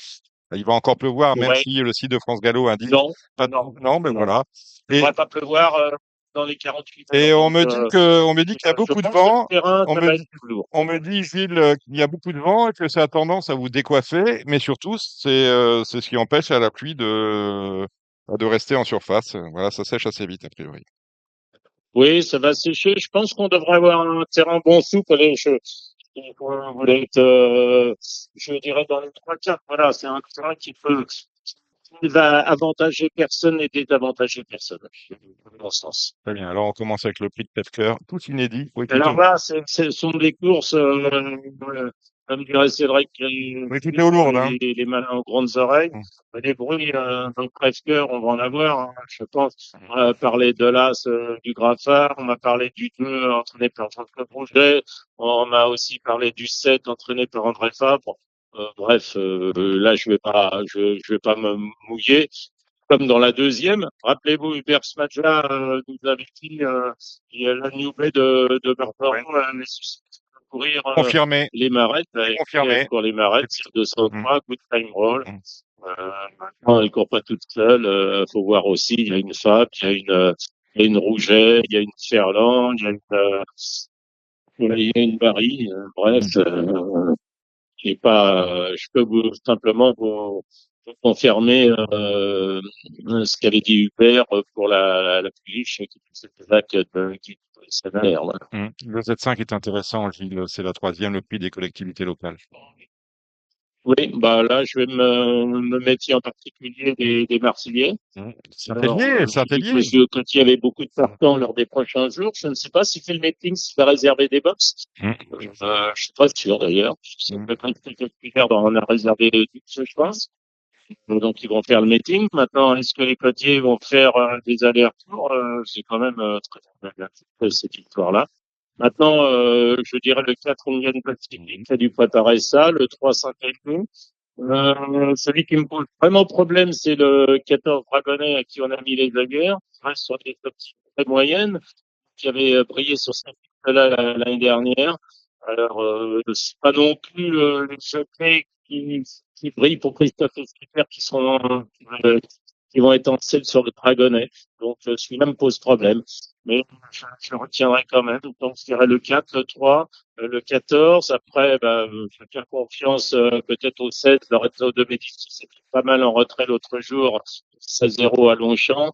Il va encore pleuvoir, même Ouais, si le site de France Gallo indique non, pas de... non, Non, ben non. voilà. Il ne Et, devrait pas pleuvoir dans les 48 heures. et Donc, on me dit qu'il y a je beaucoup de pense que le vent. terrain, ça va être lourd. On me dit, Gilles, qu'il y a beaucoup de vent et que ça a tendance à vous décoiffer, mais surtout, c'est ce qui empêche à la pluie de rester en surface. Voilà, ça sèche assez vite, a priori. Oui, ça va sécher. Je pense qu'on devrait avoir un terrain bon souple. Allez, vous voulez être, je dirais dans les 3 quarts. Voilà, c'est un terrain qui va avantager personne et désavantager personne, dans ce sens. Très bien. Alors, on commence avec le prix de Pefker, tout inédit. Oui, Alors là, ce sont des courses, comme dirait Cédric, oui, tout est au lourd, hein. les malins aux grandes oreilles. Hum. Les bruits, dans le Presque-Cœur, on va en avoir, hein, je pense. On a parlé de l'As, du Graffard, on a parlé du 2, entraîné par Jean-Claude Rouget, on a aussi parlé du 7, entraîné par André Fabre. Bref, là, je vais pas me mouiller. Comme dans la deuxième, rappelez-vous, Hubert Smadja nous avait dit il y a la New Bay de Barbaron, elle est susceptible de courir Confirmé, les marettes. Elle confirmé. court les marettes, c'est Mm, 203, good time roll. mm. Maintenant, elle court pas toute seule. Faut voir aussi, il y a une Fab, il y a une Rouget, il y a une Ferland, il y a une Barry. Bref, j'ai pas, je peux simplement vous confirmer ce qu'avait dit Hubert pour la pouliche qui c'était là qui ça a l'air, voilà. Le Z5 est intéressant, Gilles. C'est la troisième, le prix des collectivités locales. Oui, bah là, je vais me méfier en particulier des Marseillais. Alors, Saint-Hélier, j'ai vu que Saint-Hélier. Monsieur Coty avait beaucoup de partants lors des prochains jours. Je ne sais pas si fait le meeting, s'il va réserver des box. Mm, Je suis pas sûr d'ailleurs. Ça mm. peut pas être quelqu'un on a réservé 10, je pense. Donc, ils vont faire le meeting. Maintenant, est-ce que les côtiers vont faire des allers-retours? C'est quand même très problématique, cette histoire-là. Maintenant, je dirais le 4 Indian Pacific qui a dû préparer ça, le 3 Saint-Étienne. Celui qui me pose vraiment problème, c'est le 14 Dragonnet à qui on a mis les aguerres. Il reste sur des top très moyennes, qui avait brillé sur cette piste-là l'année dernière. Alors, c'est pas non plus les jockeys qui brillent pour Christophe Escripère qui vont être en selle sur le Dragonnet. Donc, celui-là me pose problème. Mais je retiendrai quand même. Donc, je dirais le 4, le 3, le 14. Après, je fais confiance peut-être au 7. Le réseau de Médicis c'était pas mal en retrait l'autre jour. 16-0 à Longchamp.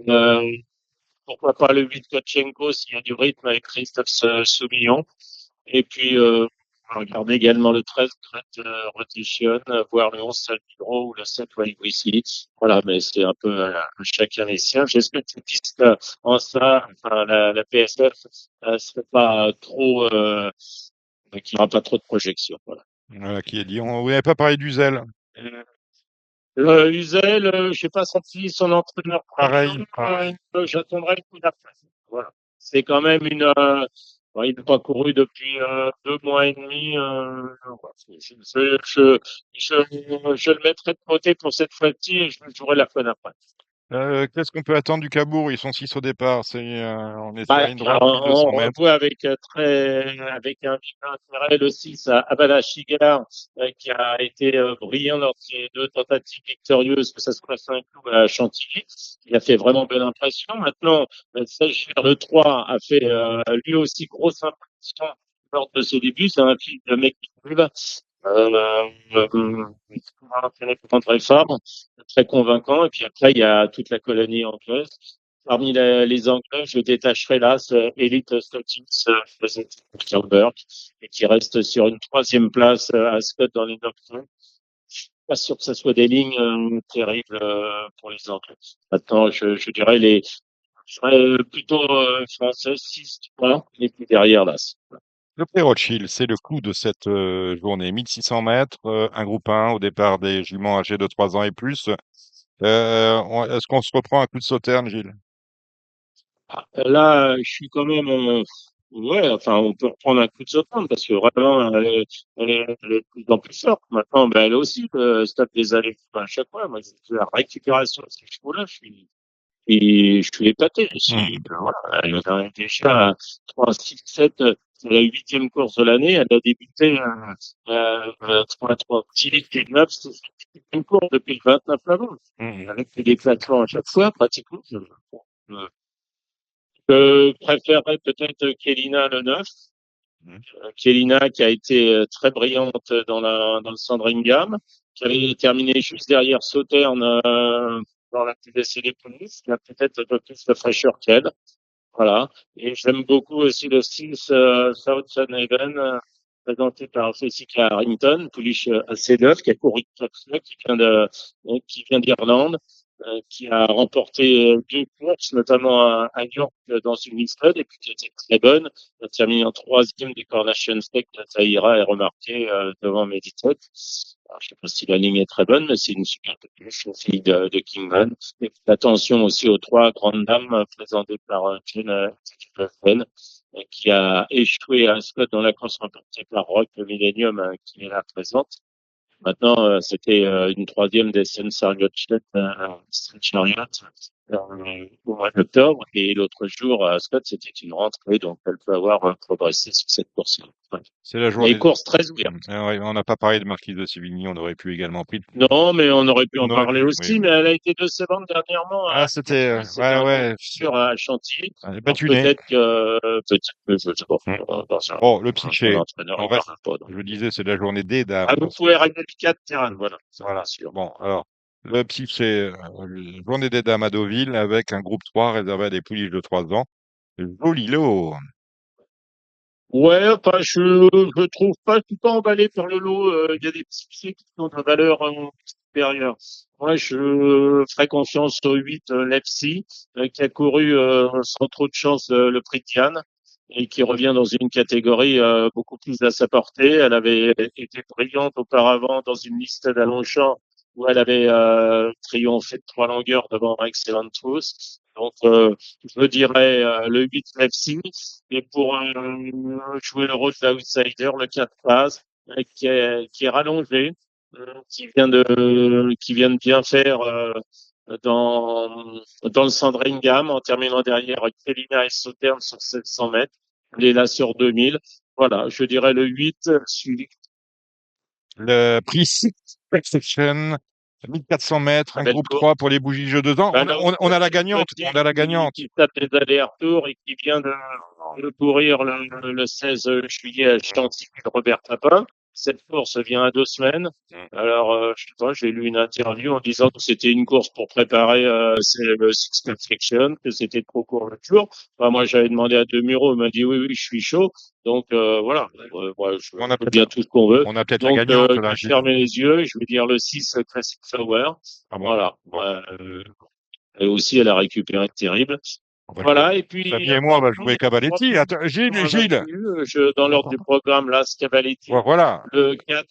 Euh, Pourquoi pas le 8 Kotchenko s'il y a du rythme avec Christophe Soumillon. Et puis, on regarde également le 13 Crête Rotation, voir le 11 Salvadro ou le 7 Wild Whisky. Voilà, mais c'est un peu chacun les siens. J'espère que cette piste en ça, enfin, la PSF, serait pas trop, qu'il n'y aura pas trop de projections. Voilà. Voilà qui est dit. On n'avait pas parlé d'Uzel. Uzel, je sais pas senti son entraîneur Pareil. j'attendrai le coup d'après. Voilà. C'est quand même il n'a pas couru depuis 2 mois et demi. Voilà. Je le mettrai de côté pour cette fois-ci et je le jouerai la fois d'après. Qu'est-ce qu'on peut attendre du Cabourg? Ils sont 6 au départ. On est sur Bah, une droite, 1200 on mètres. voit avec un vif intérêt le 6 à Abalachigar, qui a été brillant lors de ses 2 tentatives victorieuses, que ce soit à Saint-Cloud ou à Chantilly. Il a fait vraiment belle impression. Maintenant, Sagir, le 3 a fait lui aussi grosse impression lors de ses débuts. C'est un fils de mec qui arrive. Très fort, très convaincant. Et puis après, il y a toute la colonie anglaise. Parmi les Anglais, je détacherai là ce Elite Scottish Kirkberg et qui reste sur une 3e place à Scott dans les 9. Je suis pas sûr que ce soit des lignes terribles pour les Anglais. Maintenant, je dirais je serais plutôt français 6, 3 et puis derrière là. Le Pré Rothschild, c'est le coup de cette journée. 1600 mètres, un groupe 1 au départ des juments âgés de 3 ans et plus. Est-ce qu'on se reprend un coup de sauterne, Gilles? Là, je suis quand même, ouais, enfin, on peut reprendre un coup de sautant parce que vraiment, elle est de plus en plus forte. Maintenant, elle aussi, se tape des allées à chaque fois. Moi, la récupération de ces chevaux-là, je suis épaté. Voilà, elle a déjà à 3, 6, 7, c'est la 8e course de l'année. Elle a débuté, 3, 6, 9, c'est sa 8e course depuis le 29 novembre. Avec des déplacements à chaque fois, pratiquement. Je préférerais peut-être Kelina le 9. Kelina qui a été très brillante dans le Sandringham, qui avait terminé juste derrière Sauterne dans la PDC des Polices, qui a peut-être un peu plus de fraîcheur qu'elle. Voilà. Et j'aime beaucoup aussi le 6 South Sun Haven, présenté par Jessica Harrington, pouliche assez neuve, qui a couru 4 fois, qui vient d'Irlande, qui a remporté 2 courses, notamment à York dans une mixed, et puis qui était très bonne. Elle a terminé en 3e des Coronation Stakes. Ça ira est remarqué devant Meditate. Alors, je sais pas si la ligne est très bonne, mais c'est une super pouliche, une fille de Kingman. Et attention aussi aux 3 grandes dames présentées par Jane Stephen, qui a échoué à Scott dans la course remportée par Rock Millennium, qui est là présente. Maintenant, c'était une troisième des Chariot au mois d'octobre. Et l'autre jour, à Scott, c'était une rentrée. Donc, elle peut avoir progressé sur cette course-là. Ouais. C'est la Mais journée. course très ouverte. Ouais, on n'a pas parlé de Marquise de Sévigny, on aurait pu également pris. Non, mais on aurait pu en On aurait parler pu, aussi, oui. mais elle a été décevante dernièrement. Ah, c'était, C'était ouais, un ouais, sûr à Chantilly. elle est Alors battue nez. peut-être que je sais pas, dans Bon, le un psyché. entraîneur, On il reste, parle pas. Donc. je disais, c'est la journée des dames. Ah, vous pouvez régler le 4 terrain, voilà, ça Voilà. c'est sûr. Bon, alors, le psyché, la journée des dames à Deauville avec un groupe 3 réservé à des pouliches de 3 ans. Joli lot. Ouais, enfin, je trouve pas, je suis pas emballé par le lot. Il y a des petits pieds qui sont de valeur supérieure. Moi, je ferais confiance au 8 Lepsi, qui a couru sans trop de chance le prix de Diane et qui revient dans une catégorie beaucoup plus à sa portée. Elle avait été brillante auparavant dans une liste d'Alongchamp où elle avait triomphé de 3 longueurs devant Excellent Truth. Donc, je dirais le 8 Lepsi. Et pour jouer le rôle d'outsider, le 4 phases, qui est rallongé, qui vient de bien faire dans le Sandringham en terminant derrière Kelina et Sauternes sur 700 mètres. Elle est là sur 2000. Voilà, je dirais le 8, suivi Le prix Six Section, 1400 mètres, de un belle groupe course. 3 pour les bougies jeu 2 ans. Ben là, On a la gagnante. petit On a la gagnante. qui tape les allers-retours et qui vient de courir le 16 juillet à Chantilly de Robert Papin. Cette course vient à 2 semaines. Alors, je sais pas, j'ai lu une interview en disant que c'était une course pour préparer le Six Perfection, que c'était trop court le tour. Enfin, moi, j'avais demandé à Demuro, il m'a dit oui, je suis chaud. Donc, voilà. Moi, je On a peux bien tout ce qu'on veut. On a peut-être la Donc, gagnante, je là, vais fermer les yeux. Je vais dire le 6 Classic Flower. Ah bon? Voilà. Bon. Elle aussi, elle a récupéré terrible. On va Voilà, jouer. et puis Samy et moi, on va jouer Cavaletti. Attends, Gilles. dans l'ordre du programme, là, Cavaletti, Voilà. le 4,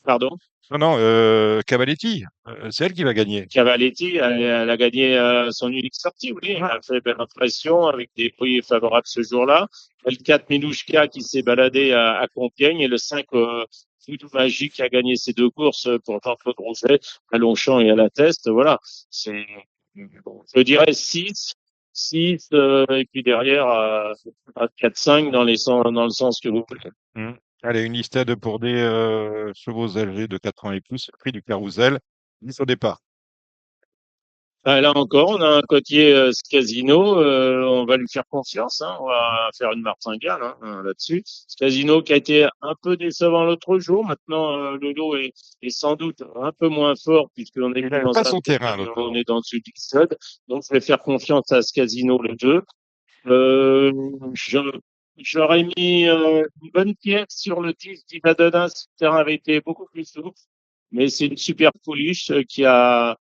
pardon, Non, Cavaletti. C'est elle qui va gagner. Cavaletti, elle a gagné son unique sortie, oui, elle a fait belle impression avec des prix favorables ce jour-là. Le 4, Milouchka qui s'est baladé à Compiègne et le 5, Foudou Magique qui a gagné ces 2 courses pour Jean-Claude Rousset à Longchamp et à La Teste. Voilà, c'est, je dirais 6, et puis derrière, 4-5 dans le sens que vous voulez. Allez, une listade pour des chevaux âgés de 4 ans et plus. Prix du carrousel. 10 au départ. Là encore, on a un côtier Scasino, on va lui faire confiance, hein, on va faire une martingale là-dessus. Scasino qui a été un peu décevant l'autre jour, maintenant le lot est sans doute un peu moins fort puisqu'on est Il n'avait dans pas son terrain, on est dans le Dixod, donc je vais faire confiance à Scasino le 2. Euh, je- J'aurais mis une bonne pièce sur le 10 d'Ivadona si le terrain avait été beaucoup plus souple, mais c'est une super pouliche qui a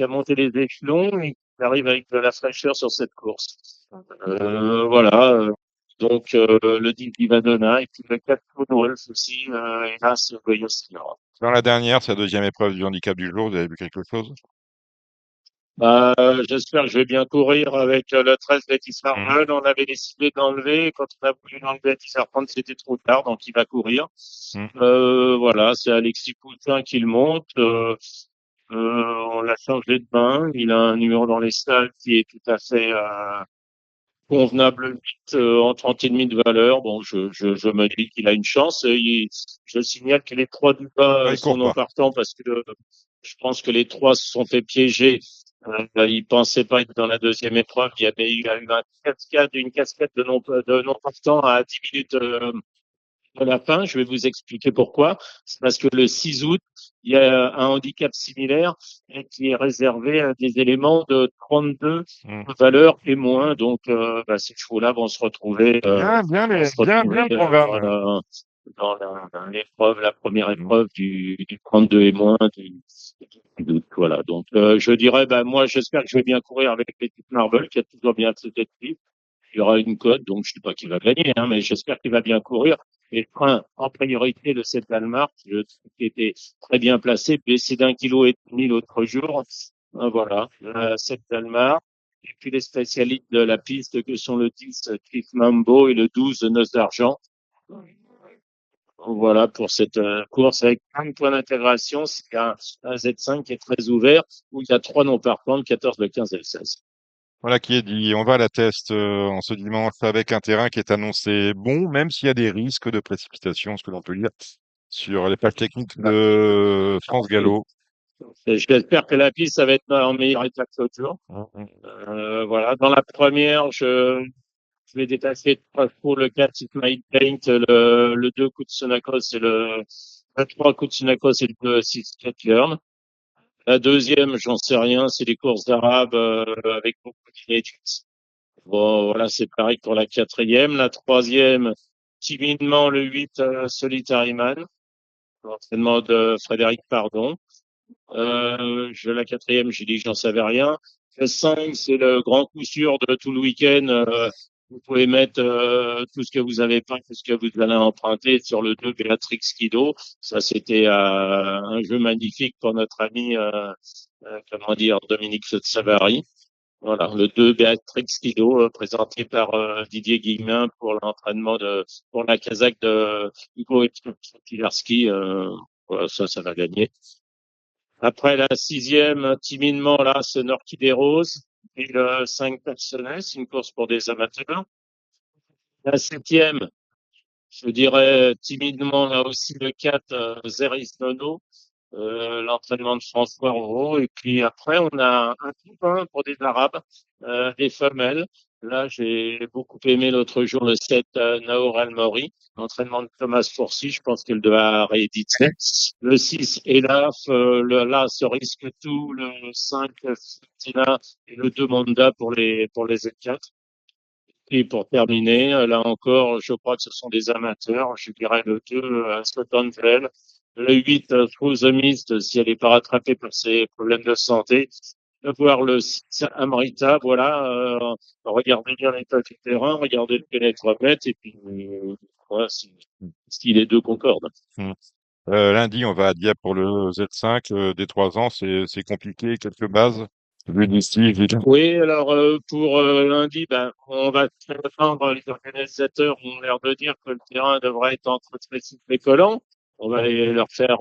monté les échelons et qui arrive avec de la fraîcheur sur cette course. Voilà. Donc, le 10 d'Ivadona et puis le 4 Wolf aussi, hélas, aussi. Dans la dernière, c'est la deuxième épreuve du handicap du jour. Vous avez vu quelque chose? J'espère que je vais bien courir avec le 13 Betty Farmel. On avait décidé d'enlever. Quand on a voulu l'enlever Betty Farmel, c'était trop tard, donc il va courir. Voilà, c'est Alexis Poultin qui le monte. On l'a changé de main. Il a un numéro dans les stalles qui est tout à fait convenable vite, en 30,5 de valeur. Bon, je me dis qu'il a une chance. Je signale que les 3 du bas Il sont court non pas. partants parce que je pense que les 3 se sont fait piéger. Ils pensaient pas être dans la deuxième épreuve. Il y avait eu une cascade de non partants à 10 minutes de la fin. Je vais vous expliquer pourquoi. C'est parce que le 6 août, il y a un handicap similaire qui est réservé à des éléments de 32 valeurs et moins. Donc, ces chevaux-là vont se retrouver, Bien le programme. dans l'épreuve, la première épreuve du 32 et moins du août. Voilà. Donc, je dirais, moi, j'espère que je vais bien courir avec l'équipe Marvel qui a toujours bien accepté. Il y aura une cote, donc je ne sais pas qui va gagner, mais j'espère qu'il va bien courir. Et le train, en priorité, le 7 Dalmar, qui était très bien placé, baissé d'1,5 kg l'autre jour. Voilà, le 7 Dalmar. Et puis les spécialistes de la piste que sont le 10 Cliff Mambo et le 12 Noce d'Argent. Voilà pour cette course avec plein de points d'intégration. C'est un Z5 qui est très ouvert où il y a 3 non partants, le 14, le 15 et le 16. Voilà qui est dit. On va à la test en ce dimanche avec un terrain qui est annoncé bon, même s'il y a des risques de précipitation, ce que l'on peut lire sur les pages techniques de France Gallo. Et j'espère que la piste, ça va être en meilleur état que l'autre jour. Voilà. Dans la première, je vais détasser 3 chevaux, le 4, c'est Smile Paint, le 2, coup de Sonacos et le 3, coup de Sonacos et le 2, 6, Catturn. La deuxième, j'en sais rien, c'est les courses arabes avec beaucoup d'inédits. Bon, voilà, c'est pareil pour la quatrième. La troisième, timidement, le 8, Solitary Man, l'entraînement de Frédéric Pardon. La quatrième, j'ai dit que j'en savais rien. Le 5, c'est le grand coup sûr de tout le week-end. Vous pouvez mettre tout ce que vous avez pas, tout ce que vous allez emprunter sur le 2, Béatrix Kido. Ça, c'était un jeu magnifique pour notre ami, Dominique Savary. Voilà, le 2, Béatrix Kido, présenté par Didier Guillemin pour l'entraînement pour la Kazakh de Hugo Pilarski. Voilà, ça va gagner. Après la sixième, timidement, là, c'est Norky des Roses. Et le 5, Personnel, c'est une course pour des amateurs. La septième, je dirais timidement, là aussi, le 4, Zeris Nono, l'entraînement de François Rowe. Et puis après, on a un coup pour des Arabes, des femelles. Là, j'ai beaucoup aimé l'autre jour le 7, Naor Al-Mori, l'entraînement de Thomas Fourcy. Je pense qu'elle doit rééditer. Le 6, Elaf, là, se risque tout. Le 5, Tina et le 2, Monda pour les Z4. Et pour terminer, là encore, je crois que ce sont des amateurs. Je dirais le 2, Scotlandville. Le 8, Through the Mist, si elle n'est pas rattrapée par ses problèmes de santé. Voir le 6, Amrita, voilà, regardez bien l'état du terrain, regardez le pénétromètre, et puis, voilà, si les deux concordent. Lundi, on va à Dieppe pour le Z5 des 3 ans. C'est compliqué, quelques bases. Oui, alors pour lundi, on va attendre. Les organisateurs ont l'air de dire que le terrain devrait être entre très souple et collant. On va leur faire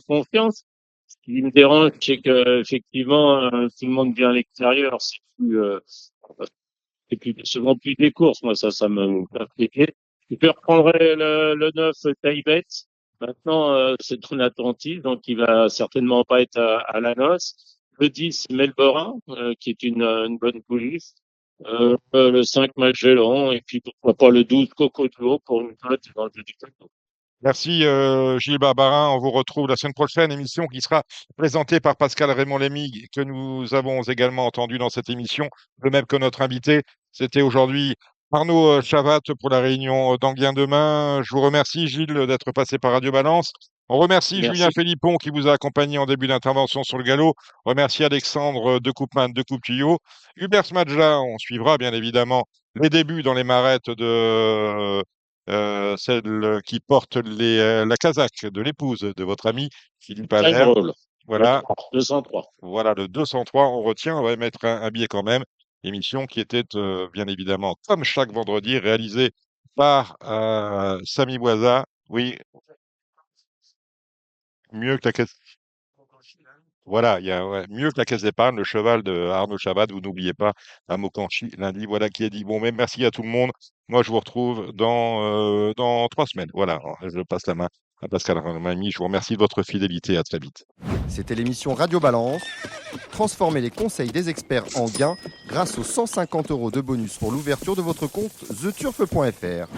confiance. Ce qui me dérange, c'est que effectivement, tout le monde vient à l'extérieur. Souvent plus des courses. Moi, ça me fait compliqué. Je reprendrai le 9, Taibet. Maintenant, c'est trop inattentif, donc il va certainement pas être à la noce. Le 10, Melborin, qui est une bonne police. Le 5, Magellan, et puis pourquoi pas le 12, Cocodlo pour une cote dans le jeu du plateau. Merci Gilles Barbarin. On vous retrouve la semaine prochaine, émission qui sera présentée par Pascal Raymond-Lémy, que nous avons également entendu dans cette émission, de même que notre invité. C'était aujourd'hui Arnaud Chavat pour la réunion d'Anguien demain. Je vous remercie Gilles d'être passé par Radio Balance. On remercie Julien Philippon qui vous a accompagné en début d'intervention sur le galop. On remercie Alexandre de Coupman de Coupe Tuyau. Hubert Smadja, on suivra bien évidemment les débuts dans les marettes de celle qui porte la casaque de l'épouse de votre ami Philippe Allaire. Voilà. 203. Voilà, le 203, on retient, on va mettre un billet quand même. Émission qui était bien évidemment, comme chaque vendredi, réalisée par Samy Boisa. Oui. Mieux que la caisse. Voilà, il y a mieux que la caisse d'épargne, le cheval de Arnaud Chabat, vous n'oubliez pas, à Mokanchi, lundi, voilà qui est dit. Bon, mais merci à tout le monde. Moi, je vous retrouve dans 3 semaines. Voilà, je passe la main à Pascal Ramamy. Je vous remercie de votre fidélité. À très vite. C'était l'émission Radio Balance. Transformez les conseils des experts en gains grâce aux 150 € de bonus pour l'ouverture de votre compte theturf.fr.